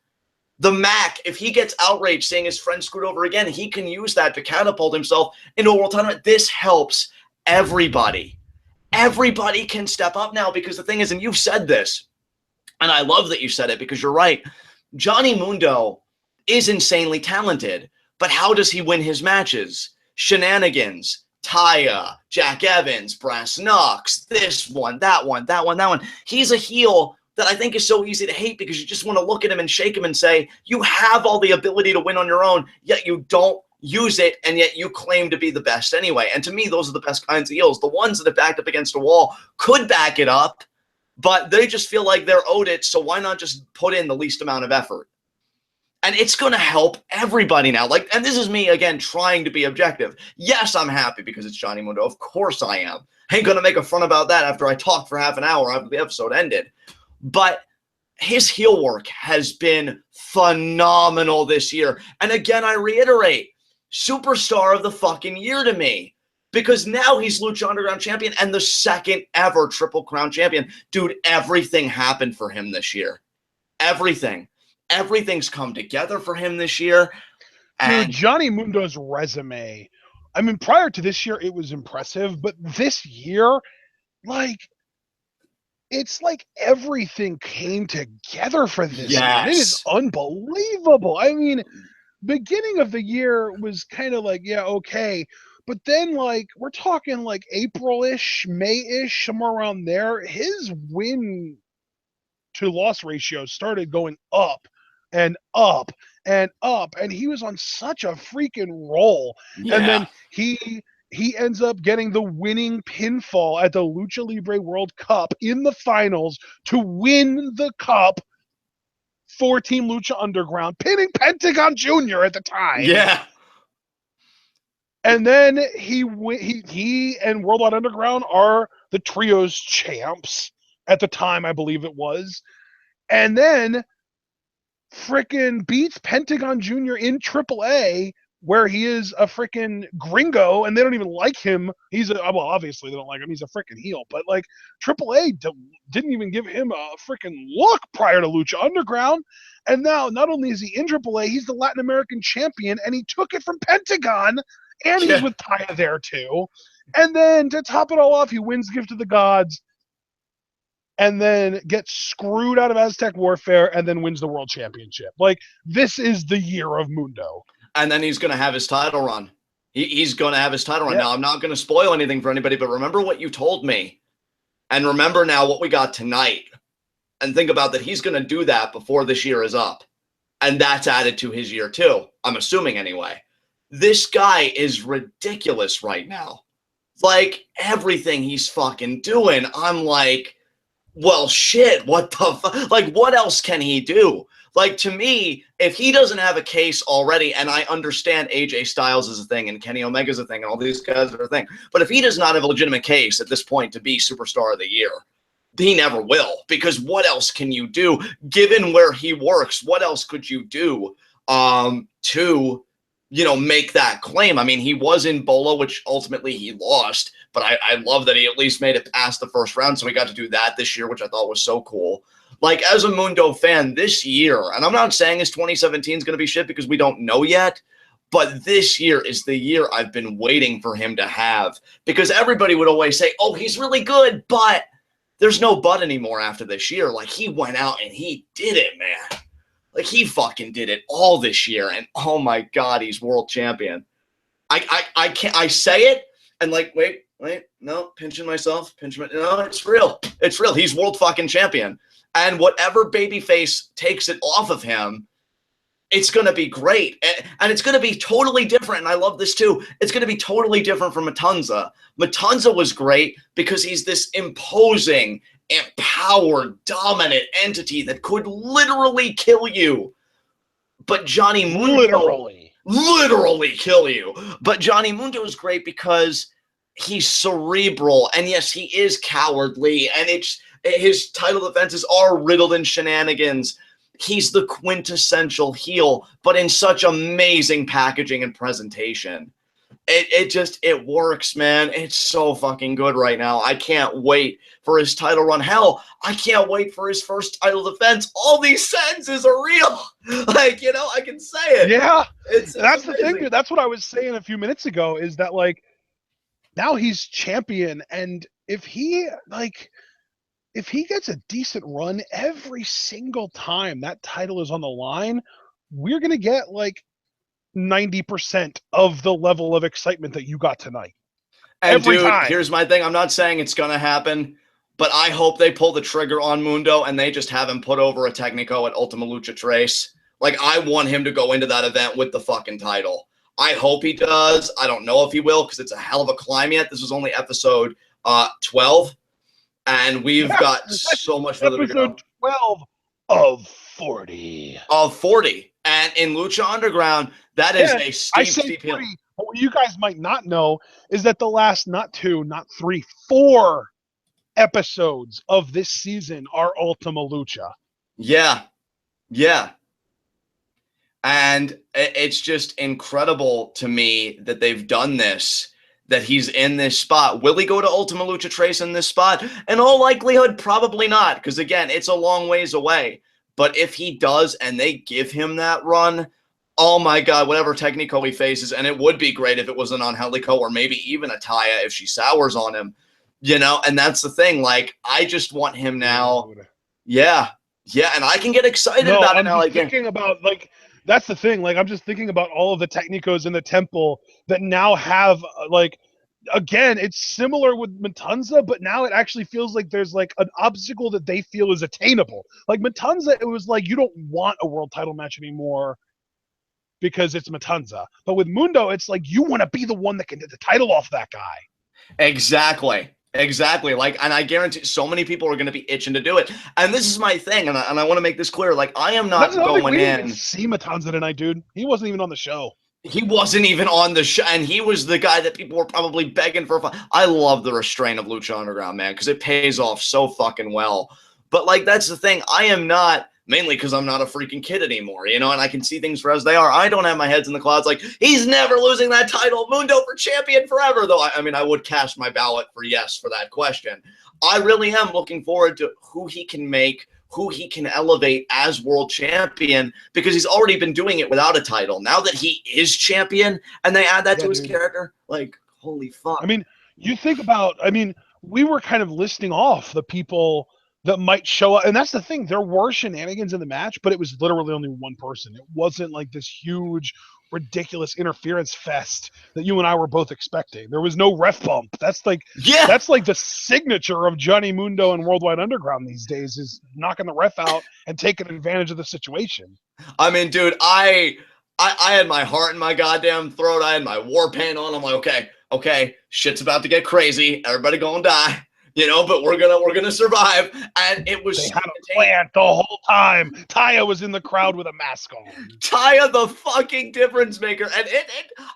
The Mack, if he gets outraged seeing his friend screwed over again, he can use that to catapult himself into a world tournament. This helps everybody. Everybody can step up now because the thing is, and you've said this, and I love that you said it because you're right. Johnny Mundo is insanely talented, but how does he win his matches? Shenanigans. Taya, Jack Evans, Brass Knucks, this one, that one, that one, that one. He's a heel that I think is so easy to hate because you just want to look at him and shake him and say, you have all the ability to win on your own, yet you don't use it, and yet you claim to be the best anyway. And to me, those are the best kinds of heels. The ones that have backed up against a wall could back it up, but they just feel like they're owed it, so why not just put in the least amount of effort? And it's going to help everybody now. And this is me, again, trying to be objective. Yes, I'm happy because it's Johnny Mundo. Of course I am. I ain't going to make a front about that after I talked for half an hour after the episode ended. But his heel work has been phenomenal this year. And again, I reiterate, superstar of the fucking year to me. Because now he's Lucha Underground champion and the second ever Triple Crown champion. Dude, everything happened for him this year. Everything. Everything's come together for him this year. And dude, Johnny Mundo's resume, I mean, prior to this year, it was impressive, but this year, it's like everything came together for this man. It is Yes. unbelievable. I mean, beginning of the year was kind of like, yeah, okay. But then, like, we're talking like April-ish, May-ish, somewhere around there. His win to loss ratio started going up and up and up, and he was on such a freaking roll. And Yeah. then he ends up getting the winning pinfall at the Lucha Libre World Cup in the finals to win the cup for Team Lucha Underground, pinning Pentagon Jr. at the time. Yeah. And then he and Worldwide Underground are the trios champs at the time, I believe it was. And then frickin' beats Pentagon Jr. in AAA, where he is a frickin' gringo, and they don't even like him. Well, obviously they don't like him. He's a frickin' heel, but like AAA didn't even give him a frickin' look prior to Lucha Underground. And now, not only is he in AAA, he's the Latin American champion, and he took it from Pentagon, and he's with Taya there too. And then to top it all off, he wins Gift of the Gods, and then gets screwed out of Aztec Warfare, and then wins the World Championship. Like, this is the year of Mundo. And then he's going to have his title run. He's going to have his title run. Yeah. Now, I'm not going to spoil anything for anybody, but remember what you told me. And remember now what we got tonight. And think about that he's going to do that before this year is up. And that's added to his year too. I'm assuming anyway. This guy is ridiculous right now. Like, everything he's fucking doing, I'm like, well, shit, what the fuck? Like, what else can he do? Like, to me, if he doesn't have a case already, and I understand AJ Styles is a thing and Kenny Omega's a thing and all these guys are a thing, but if he does not have a legitimate case at this point to be Superstar of the Year, he never will, because what else can you do? Given where he works, what else could you do to, you know, make that claim? I mean, he was in Bola, which ultimately he lost, but I love that he at least made it past the first round, so we got to do that this year, which I thought was so cool. Like, as a Mundo fan, this year, and I'm not saying his 2017 is going to be shit because we don't know yet, but this year is the year I've been waiting for him to have, because everybody would always say, oh, he's really good, but there's no but anymore after this year. Like, he went out and he did it, man. Like, he fucking did it all this year, and oh my God, he's world champion. I can't, I say it, and like, wait, no, pinching myself, no, it's real. It's real. He's world fucking champion. And whatever babyface takes it off of him, it's going to be great. And it's going to be totally different. And I love this too. It's going to be totally different from Matanza. Matanza was great because he's this imposing, empowered, dominant entity that could literally kill you. But Johnny Mundo literally kill you. But Johnny Mundo is great because he's cerebral. And yes, he is cowardly. And his title defenses are riddled in shenanigans. He's the quintessential heel, but in such amazing packaging and presentation. It works, man. It's so fucking good right now. I can't wait for his title run. Hell, I can't wait for his first title defense. All these sentences are real. Like, you know, I can say it. Yeah. That's amazing. The thing, dude. That's what I was saying a few minutes ago, is that, like, now he's champion, and if he gets a decent run every single time that title is on the line, we're going to get like 90% of the level of excitement that you got tonight. And every dude, time. Here's my thing. I'm not saying it's going to happen, but I hope they pull the trigger on Mundo and they just have him put over a Technico at Ultima Lucha Tres. Like, I want him to go into that event with the fucking title. I hope he does. I don't know if he will, because it's a hell of a climb yet. This was only episode 12. And we've got so much further to go. Episode 12 of 40. Of 40. And in Lucha Underground, that is a steep hill. But what you guys might not know is that the last, not 2, not 3, 4 episodes of this season are Ultima Lucha. Yeah. Yeah. And it's just incredible to me that they've done this, that he's in this spot. Will he go to Ultima Lucha Tres in this spot? In all likelihood, probably not, because, again, it's a long ways away. But if he does and they give him that run, oh, my God, whatever Technico he faces, and it would be great if it was an Angelico or maybe even a Taya if she sours on him, You know, and that's the thing. Like, I just want him now. Dude. Yeah. Yeah, and I can get excited No, about it I'm now. just thinking about, like, that's the thing. Like, I'm just thinking about all of the technicos in the temple that now have, like, again, it's similar with Matanza, but now it actually feels like there's, like, an obstacle that they feel is attainable. Like, Matanza, it was like, you don't want a world title match anymore because it's Matanza. But with Mundo, it's like, you want to be the one that can get the title off that guy. Exactly. Exactly. Like, and I guarantee so many people are going to be itching to do it. And this is my thing, and I want to make this clear. Like, I am not going we didn't in. even see Matanza tonight, dude. He wasn't even on the show. He wasn't even on the show, and he was the guy that people were probably begging for. I love the restraint of Lucha Underground, man, because it pays off so fucking well. But, like, that's the thing. I am not, mainly because I'm not a freaking kid anymore, you know, and I can see things for as they are. I don't have my heads in the clouds like, he's never losing that title. Mundo for champion forever, though. I mean, I would cast my ballot for yes for that question. I really am looking forward to who he can make, who he can elevate as world champion, because he's already been doing it without a title. Now that he is champion and they add that to his character, like, holy fuck. I mean, you think about, I mean, we were kind of listing off the people that might show up, and that's the thing. There were shenanigans in the match, but it was literally only one person. It wasn't like this huge, ridiculous interference fest that you and I were both expecting. There was no ref bump. That's like, that's like the signature of Johnny Mundo and Worldwide Underground these days, is knocking the ref out and taking advantage of the situation. I mean, dude, I had my heart in my goddamn throat. I had my war paint on. I'm like, okay, shit's about to get crazy. Everybody gonna die. You know, but we're gonna survive, and it was. They had a plan the whole time. Taya was in the crowd with a mask on. Taya, the fucking difference maker, and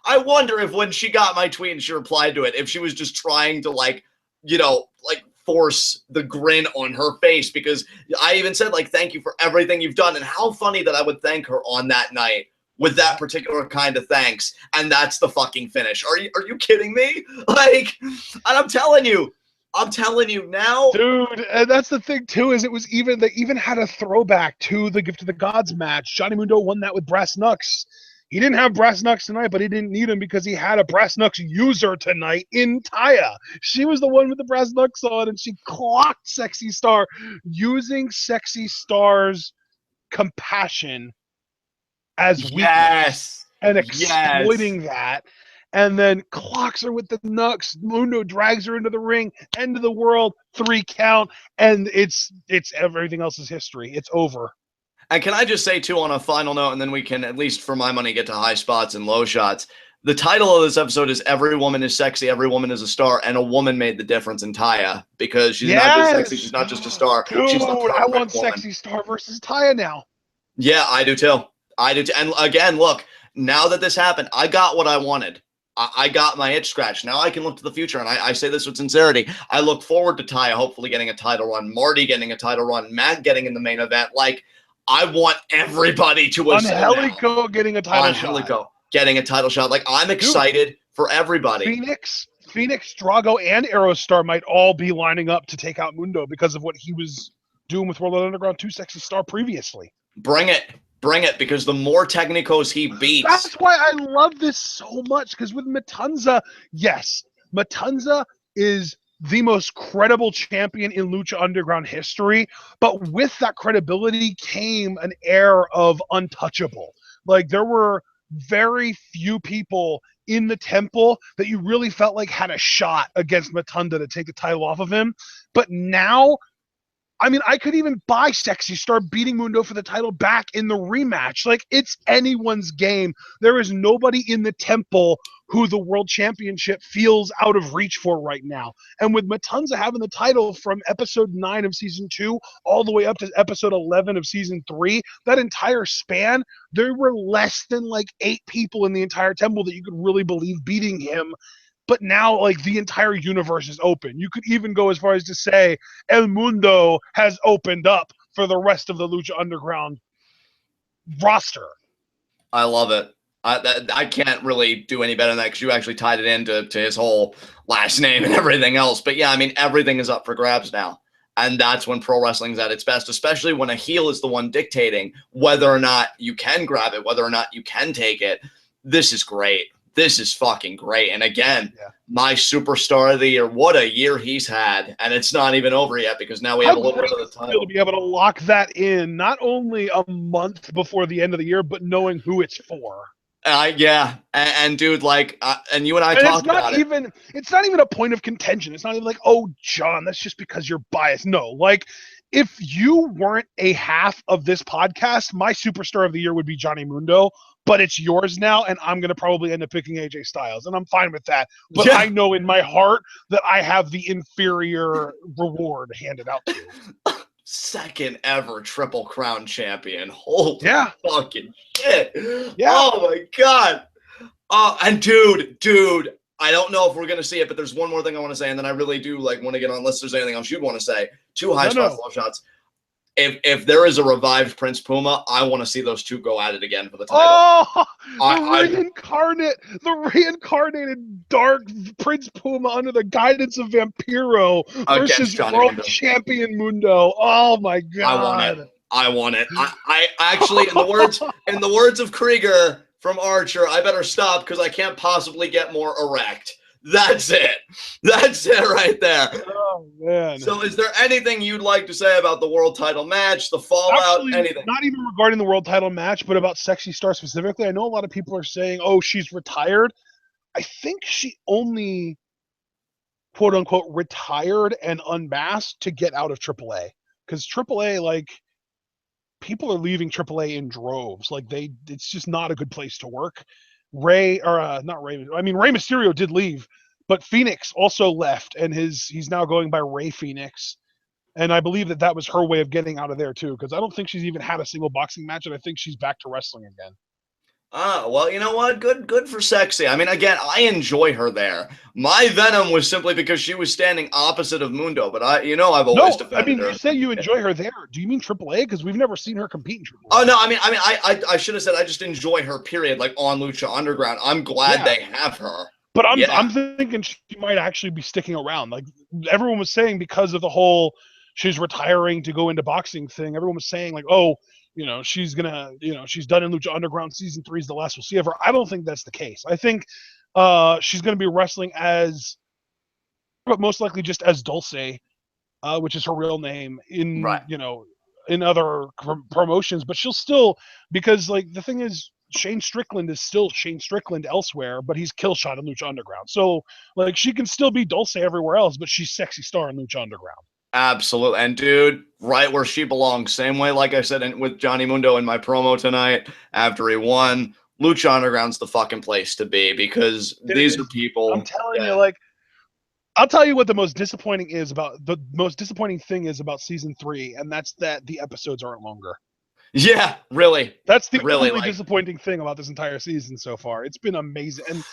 I wonder if when she got my tweet and she replied to it, if she was just trying to, like, you know, like, force the grin on her face, because I even said, like, thank you for everything you've done, and how funny that I would thank her on that night with that particular kind of thanks, and that's the fucking finish. Are you kidding me? Like, and I'm telling you now, dude. And that's the thing too, is it was even, they even had a throwback to the Gift of the Gods match. Johnny Mundo won that with Brass Knucks. He didn't have Brass Knucks tonight, but he didn't need him because he had a Brass Knucks user tonight in Taya. She was the one with the Brass Knucks on, and she clocked Sexy Star, using Sexy Star's compassion as weakness and exploiting that. And then clocks her with the knucks. Mundo drags her into the ring, end of the world, 3 count, and it's everything else is history. It's over. And can I just say, too, on a final note, and then we can, at least for my money, get to high spots and low shots. The title of this episode is Every Woman is Sexy, Every Woman is a Star, and a woman made the difference in Taya, because she's not just sexy, she's not just a star. Dude, she's the perfect I want woman. Sexy Star versus Taya now. Yeah, I do too. And again, look, now that this happened, I got what I wanted. I got my itch scratched. Now I can look to the future, and I say this with sincerity. I look forward to Taya hopefully getting a title run, Marty getting a title run, Mack getting in the main event. Like, I want everybody to Angelico getting a title shot. Angelico getting a title shot. Like, I'm excited for everybody. Phoenix, Drago, and Aerostar might all be lining up to take out Mundo because of what he was doing with World Underground 2 Sexy Star previously. Bring it, because the more technicos he beats. That's why I love this so much, because with Matanza, yes, Matanza is the most credible champion in Lucha Underground history, but with that credibility came an air of untouchable. Like, there were very few people in the temple that you really felt like had a shot against Matanza to take the title off of him. But now, I mean, I could even buy Sexy Star beating Mundo for the title back in the rematch. Like, it's anyone's game. There is nobody in the temple who the world championship feels out of reach for right now. And with Matanza having the title from episode 9 of season 2 all the way up to episode 11 of season 3, that entire span, there were less than like 8 people in the entire temple that you could really believe beating him. But now, like, the entire universe is open. You could even go as far as to say El Mundo has opened up for the rest of the Lucha Underground roster. I love it. I can't really do any better than that, because you actually tied it into his whole last name and everything else. But yeah, I mean, everything is up for grabs now. And that's when pro wrestling's at its best, especially when a heel is the one dictating whether or not you can grab it, whether or not you can take it. This is great. this is fucking great. And again, Yeah. my superstar of the year. What a year he's had. And it's not even over yet because now we have a little bit of the title. To be able to lock that in, not only a month before the end of the year, but knowing who it's for. Yeah, and dude, like, and you and I talked about it. It's not even a point of contention. It's not even like, oh, John, that's just because you're biased. No, like, if you weren't a half of this podcast, my superstar of the year would be Johnny Mundo, but it's yours now, and I'm going to probably end up picking AJ Styles, and I'm fine with that. But yeah. I know in my heart that I have the inferior reward handed out to you. Second ever Triple Crown champion. Holy fucking shit. Yeah. Oh my God. And dude, I don't know if we're going to see it, but there's one more thing I want to say, and then I really do like want to get on unless there's anything else you'd want to say. Two high spots, low shots. If there is a revived Prince Puma, I want to see those two go at it again for the title. Oh, the reincarnated Dark Prince Puma under the guidance of Vampiro versus World Champion Mundo. Oh my God! I want it. I actually, in the words of Krieger from Archer, I better stop because I can't possibly get more erect. That's it. That's it right there. Oh, man. So is there anything you'd like to say about the world title match, the fallout, anything? Not even regarding the world title match, but about Sexy Star specifically. I know a lot of people are saying, oh, she's retired. I think she only, quote unquote, retired and unmasked to get out of AAA. Because AAA, like, people are leaving AAA in droves. Like, it's just not a good place to work. Rey Mysterio did leave, but Fenix also left, and he's now going by Rey Fenix, and I believe that was her way of getting out of there too, because I don't think she's even had a single boxing match, and I think she's back to wrestling again. Well, you know what? Good for Sexy. I mean, again, I enjoy her there. My venom was simply because she was standing opposite of Mundo, but I've always defended her. You say you enjoy her there. Do you mean AAA? Because we've never seen her compete in AAA. Oh no, I should have said I just enjoy her. Period. Like on Lucha Underground, I'm glad they have her. But I'm thinking she might actually be sticking around. Like everyone was saying, because of the whole she's retiring to go into boxing thing. Everyone was saying like, oh, she's gonna, she's done in Lucha Underground. Season 3 is the last we'll see of her. I don't think that's the case. I think she's gonna be wrestling but most likely just as Dulce, which is her real name in in other promotions. But she'll still, because like the thing is, Shane Strickland is still Shane Strickland elsewhere, but he's Killshot in Lucha Underground. So like she can still be Dulce everywhere else, but she's Sexy Star in Lucha Underground. Absolutely. And dude, right where she belongs. Same way, like I said with Johnny Mundo in my promo tonight after he won, Lucha Underground's the fucking place to be, because these are people. I'm telling you, like, I'll tell you what the most disappointing thing is about season 3, and that's that the episodes aren't longer. Yeah, really. That's the only disappointing thing about this entire season so far. It's been amazing. And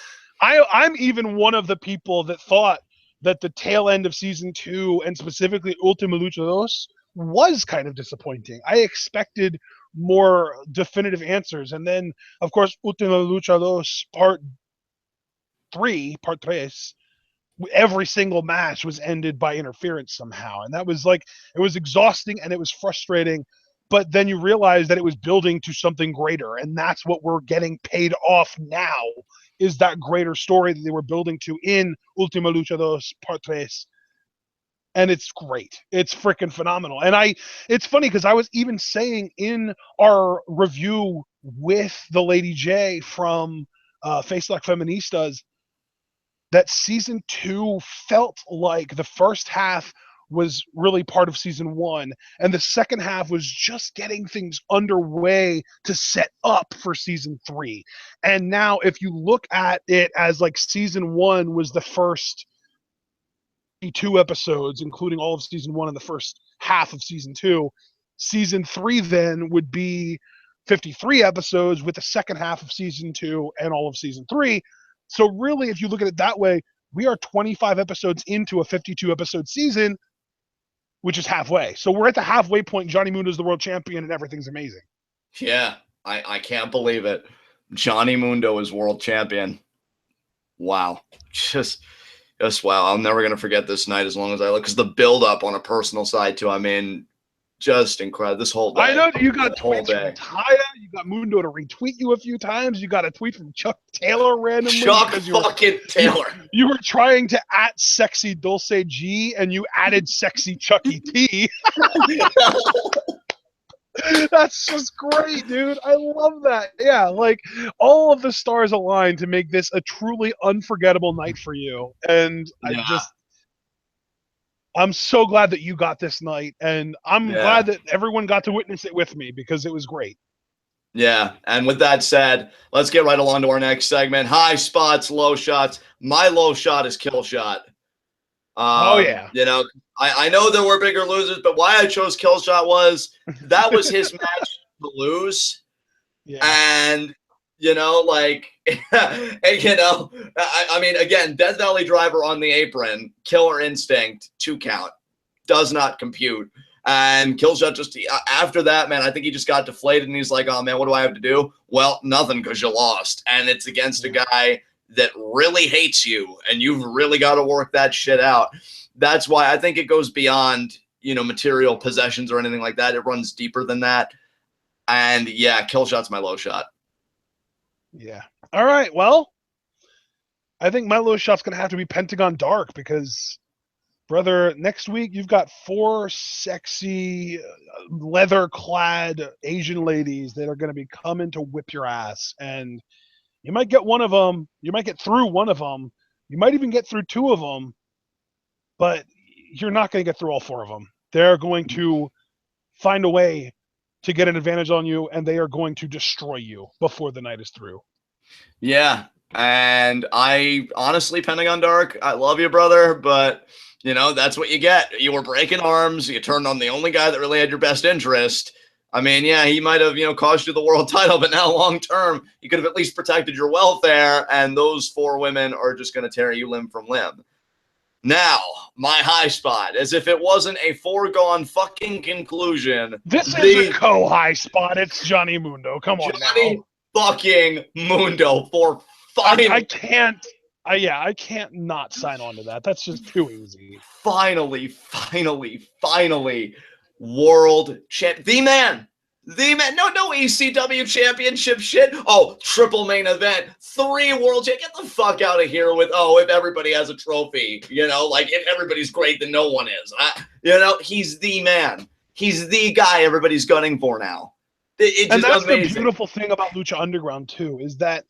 I'm even one of the people that thought that the tail end of season 2, and specifically Ultima Lucha Dos, was kind of disappointing. I expected more definitive answers. And then, of course, Ultima Lucha Dos Part 3, every single match was ended by interference somehow. And that was like, it was exhausting and it was frustrating. But then you realize that it was building to something greater. And that's what we're getting paid off now, is that greater story that they were building to in Ultima Lucha Dos Part 3. And it's great. It's freaking phenomenal. And it's funny because I was even saying in our review with the Lady J from Face Lock Feministas that season 2 felt like the first half was really part of season 1, and the second half was just getting things underway to set up for season 3. And now if you look at it as like season 1 was the first 2 episodes, including all of season 1 and the first half of season 2, season 3 then would be 53 episodes with the second half of season 2 and all of season 3. So really, if you look at it that way, we are 25 episodes into a 52 episode season, which is halfway. So we're at the halfway point. Johnny Mundo is the world champion and everything's amazing. Yeah, I can't believe it. Johnny Mundo is world champion. Wow. Just wow. I'm never going to forget this night as long as I look, because the build up on a personal side too. I mean, Just incredible. This whole day. I know you got whole tweets day. from Taya. You got Mundo to retweet you a few times. You got a tweet from Chuck Taylor randomly. Chuck because fucking Taylor. You were trying to @sexy Dulce G and you added sexy Chucky T. That's just great, dude. I love that. Yeah, like all of the stars aligned to make this a truly unforgettable night for you. And I'm so glad that you got this night, and I'm glad that everyone got to witness it with me because it was great. Yeah, and with that said, let's get right along to our next segment. High spots, low shots. My low shot is Killshot. Oh, yeah. You know, I know there were bigger losers, but why I chose Killshot was that was his match to lose. Yeah. And, you know, like, and, you know, I mean, again, Death Valley Driver on the apron, Killer Instinct, 2 count, does not compute. And Killshot just, after that, man, I think he just got deflated and he's like, oh, man, what do I have to do? Well, nothing because you lost. And it's against a guy that really hates you and you've really got to work that shit out. That's why I think it goes beyond, you know, material possessions or anything like that. It runs deeper than that. And yeah, Killshot's my low shot. Yeah. All right. Well, I think my low shot's going to have to be Pentagon Dark because, brother, next week you've got 4 sexy leather-clad Asian ladies that are going to be coming to whip your ass. And you might get one of them. You might get through one of them. You might even get through 2 of them. But you're not going to get through all 4 of them. They're going to find a way to get an advantage on you, and they are going to destroy you before the night is through. Yeah, and I honestly, Pentagon Dark, I love you, brother, but, you know, that's what you get. You were breaking arms. You turned on the only guy that really had your best interest. I mean, yeah, he might have, you know, cost you the world title, but now long term, he could have at least protected your welfare, and those 4 women are just going to tear you limb from limb. Now, my high spot, as if it wasn't a foregone fucking conclusion. This is a co-high spot. It's Johnny Mundo. Come on now. Johnny fucking Mundo for finally. I can't not sign on to that. That's just too easy. Finally, world champ. The man. No ECW championship shit. Oh, triple main event. 3 world champ. Get the fuck out of here with, oh, if everybody has a trophy, you know, like if everybody's great, then no one is. You know, he's the man. He's the guy everybody's gunning for now. And that's amazing. The beautiful thing about Lucha Underground too, is that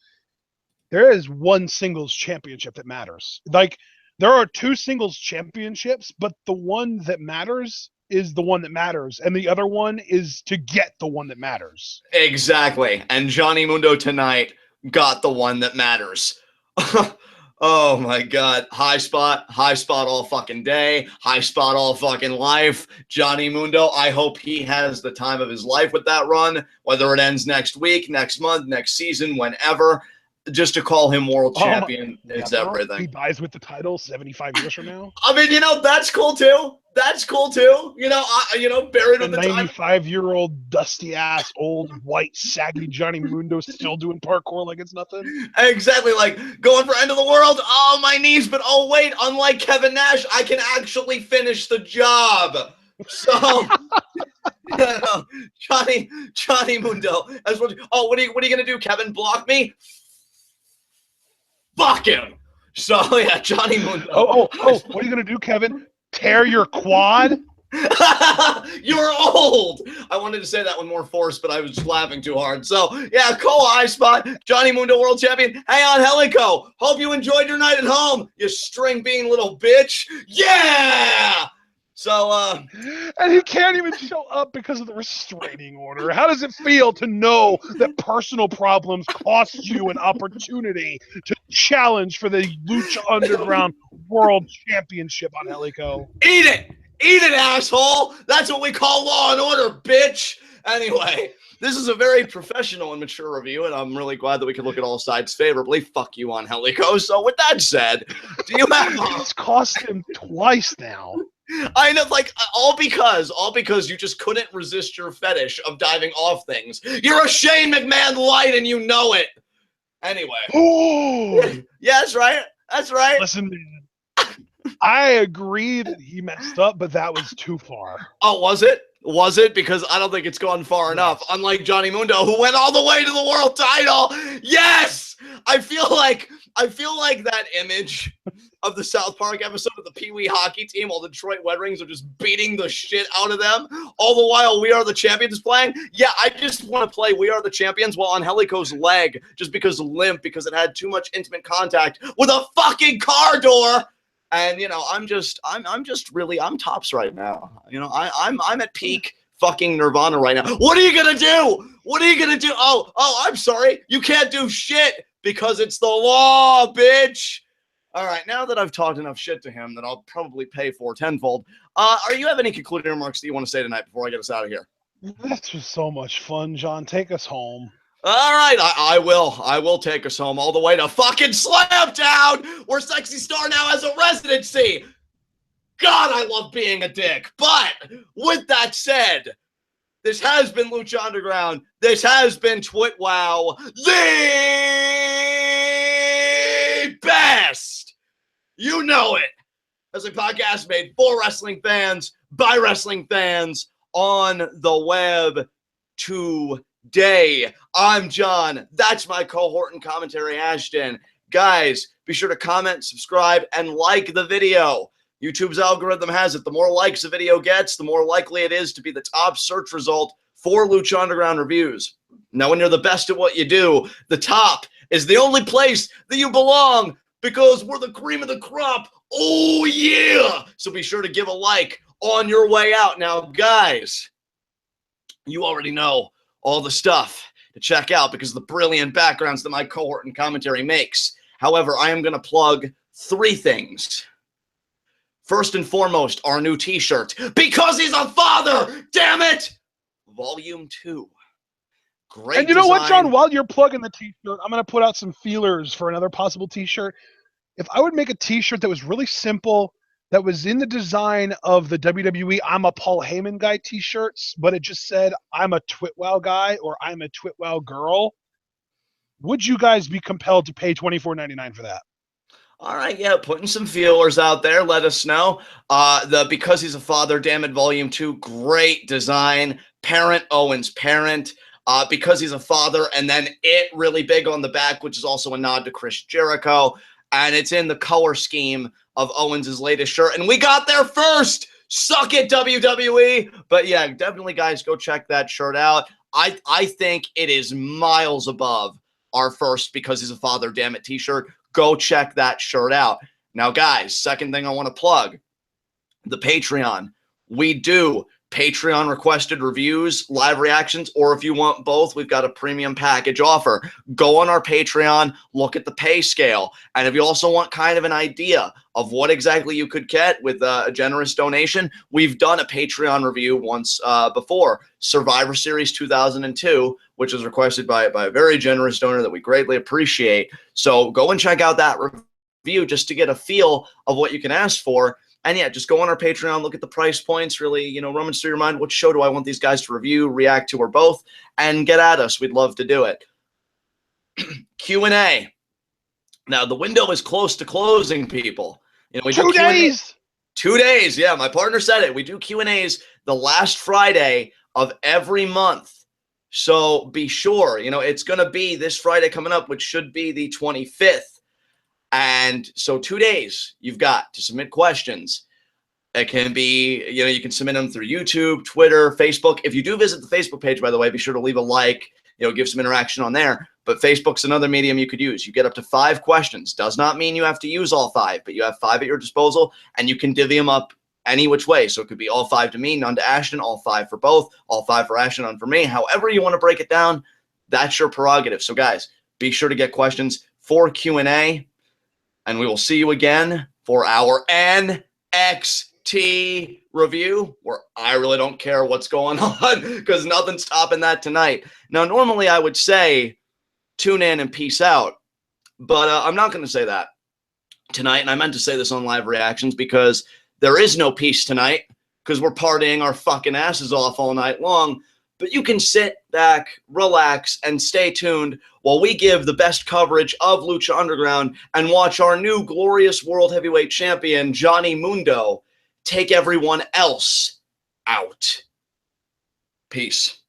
there is one singles championship that matters. Like there are 2 singles championships, but the one that matters is the one that matters, and the other one is to get the one that matters. Exactly. And Johnny Mundo tonight got the one that matters. Oh my God. High spot all fucking day, high spot all fucking life. Johnny Mundo, I hope he has the time of his life with that run, whether it ends next week, next month, next season, whenever. Just to call him world champion is everything. He dies with the title 75 years from now. I mean, you know, that's cool too. You know, buried with the 95-year-old dusty ass, old white saggy Johnny Mundo still doing parkour like it's nothing. Exactly, like going for end of the world. Oh, my knees, but oh wait, unlike Kevin Nash, I can actually finish the job. So, you know, Johnny Mundo. Oh, what are you gonna do, Kevin? Block me? Fuck him. So yeah, Johnny Mundo. Oh, what are you gonna do, Kevin? Tear your quad? You're old. I wanted to say that with more force, but I was just laughing too hard. So yeah, high spot, Johnny Mundo world champion. Hey on Helico. Hope you enjoyed your night at home, you string bean little bitch. Yeah. So and he can't even show up because of the restraining order. How does it feel to know that personal problems cost you an opportunity to challenge for the Lucha Underground World Championship on Helico? Eat it, asshole. That's what we call law and order, bitch. Anyway, this is a very professional and mature review, and I'm really glad that we can look at all sides favorably. Fuck you on Helico. So with that said, do you have it's cost him twice now. I know, like, all because you just couldn't resist your fetish of diving off things. You're a Shane McMahon light and you know it. Anyway. Ooh. Yeah, that's right. Listen, man, I agree that he messed up, but that was too far. Oh, was it? Was it? Because I don't think it's gone far enough. Unlike Johnny Mundo, who went all the way to the world title. Yes! I feel like that image of the South Park episode of the Pee Wee hockey team, all the Detroit Red Wings are just beating the shit out of them, all the while We Are the Champions playing. Yeah, I just want to play We Are the Champions while Angelico's leg just because limp, because it had too much intimate contact with a fucking car door. And I'm tops right now. I'm at peak fucking Nirvana right now. What are you gonna do? What are you gonna do? Oh, I'm sorry. You can't do shit because it's the law, bitch. All right, now that I've talked enough shit to him that I'll probably pay for tenfold. Are you have any concluding remarks that you want to say tonight before I get us out of here? This was so much fun, John. Take us home. All right, I will take us home all the way to fucking Slamtown, where Sexy Star now has a residency. God, I love being a dick. But with that said, this has been Lucha Underground. This has been TWitWoW, the best. You know it. As a podcast made for wrestling fans, by wrestling fans, on the web today. I'm John. That's my cohort and commentary, Ashton. Guys, be sure to comment, subscribe, and like the video. YouTube's algorithm has it. The more likes a video gets, the more likely it is to be the top search result for Lucha Underground reviews. Now, when you're the best at what you do, the top is the only place that you belong because we're the cream of the crop. Oh, yeah. So be sure to give a like on your way out. Now, guys, you already know all the stuff to check out because of the brilliant backgrounds that my cohort and commentary makes. However, I am going to plug 3 things. First and foremost, our new t-shirt, Because He's a Father, damn it! Volume 2. Great And you know design. what, John? While you're plugging the t-shirt, I'm going to put out some feelers for another possible t-shirt. If I would make a t-shirt that was really simple, that was in the design of the WWE I'm a Paul Heyman guy t-shirts, but it just said I'm a TWitWoW guy or I'm a TWitWoW girl, would you guys be compelled to pay $24.99 for that? All right, yeah, putting some feelers out there. Let us know. The Because He's a Father, damn it, Volume 2, great design. Parent, Owens' parent. Because He's a Father, and then it really big on the back, which is also a nod to Chris Jericho. And it's in the color scheme of Owens' latest shirt. And we got there first. Suck it, WWE. But yeah, definitely, guys, go check that shirt out. I think it is miles above our first Because He's a Father, damn it t-shirt. Go check that shirt out. Now, guys, second thing I want to plug, the Patreon. We do Patreon requested reviews, live reactions, or if you want both, we've got a premium package offer. Go on our Patreon, look at the pay scale. And if you also want kind of an idea of what exactly you could get with a generous donation, we've done a Patreon review once before, Survivor Series 2002, which was requested by a very generous donor that we greatly appreciate. So go and check out that review just to get a feel of what you can ask for. And yeah, just go on our Patreon, look at the price points, really, rummage through your mind. What show do I want these guys to review, react to, or both? And get at us. We'd love to do it. Q&A. Now, the window is close to closing, people. We do 2 days. 2 days. Yeah, my partner said it. We do Q&As the last Friday of every month. So be sure, it's going to be this Friday coming up, which should be the 25th. And so 2 days you've got to submit questions. It can be, you can submit them through YouTube, Twitter, Facebook. If you do visit the Facebook page, by the way, be sure to leave a like, give some interaction on there. But Facebook's another medium you could use. You get up to 5 questions. Does not mean you have to use all 5, but you have 5 at your disposal, and you can divvy them up any which way. So it could be all 5 to me, none to Ashton, all 5 for both, all 5 for Ashton, none for me. However you want to break it down, that's your prerogative. So guys, be sure to get questions for Q&A. And we will see you again for our NXT review, where I really don't care what's going on because nothing's topping that tonight. Now, normally I would say tune in and peace out, but I'm not going to say that tonight. And I meant to say this on live reactions because there is no peace tonight because we're partying our fucking asses off all night long. But you can sit back, relax, and stay tuned while we give the best coverage of Lucha Underground and watch our new glorious World Heavyweight Champion, Johnny Mundo, take everyone else out. Peace.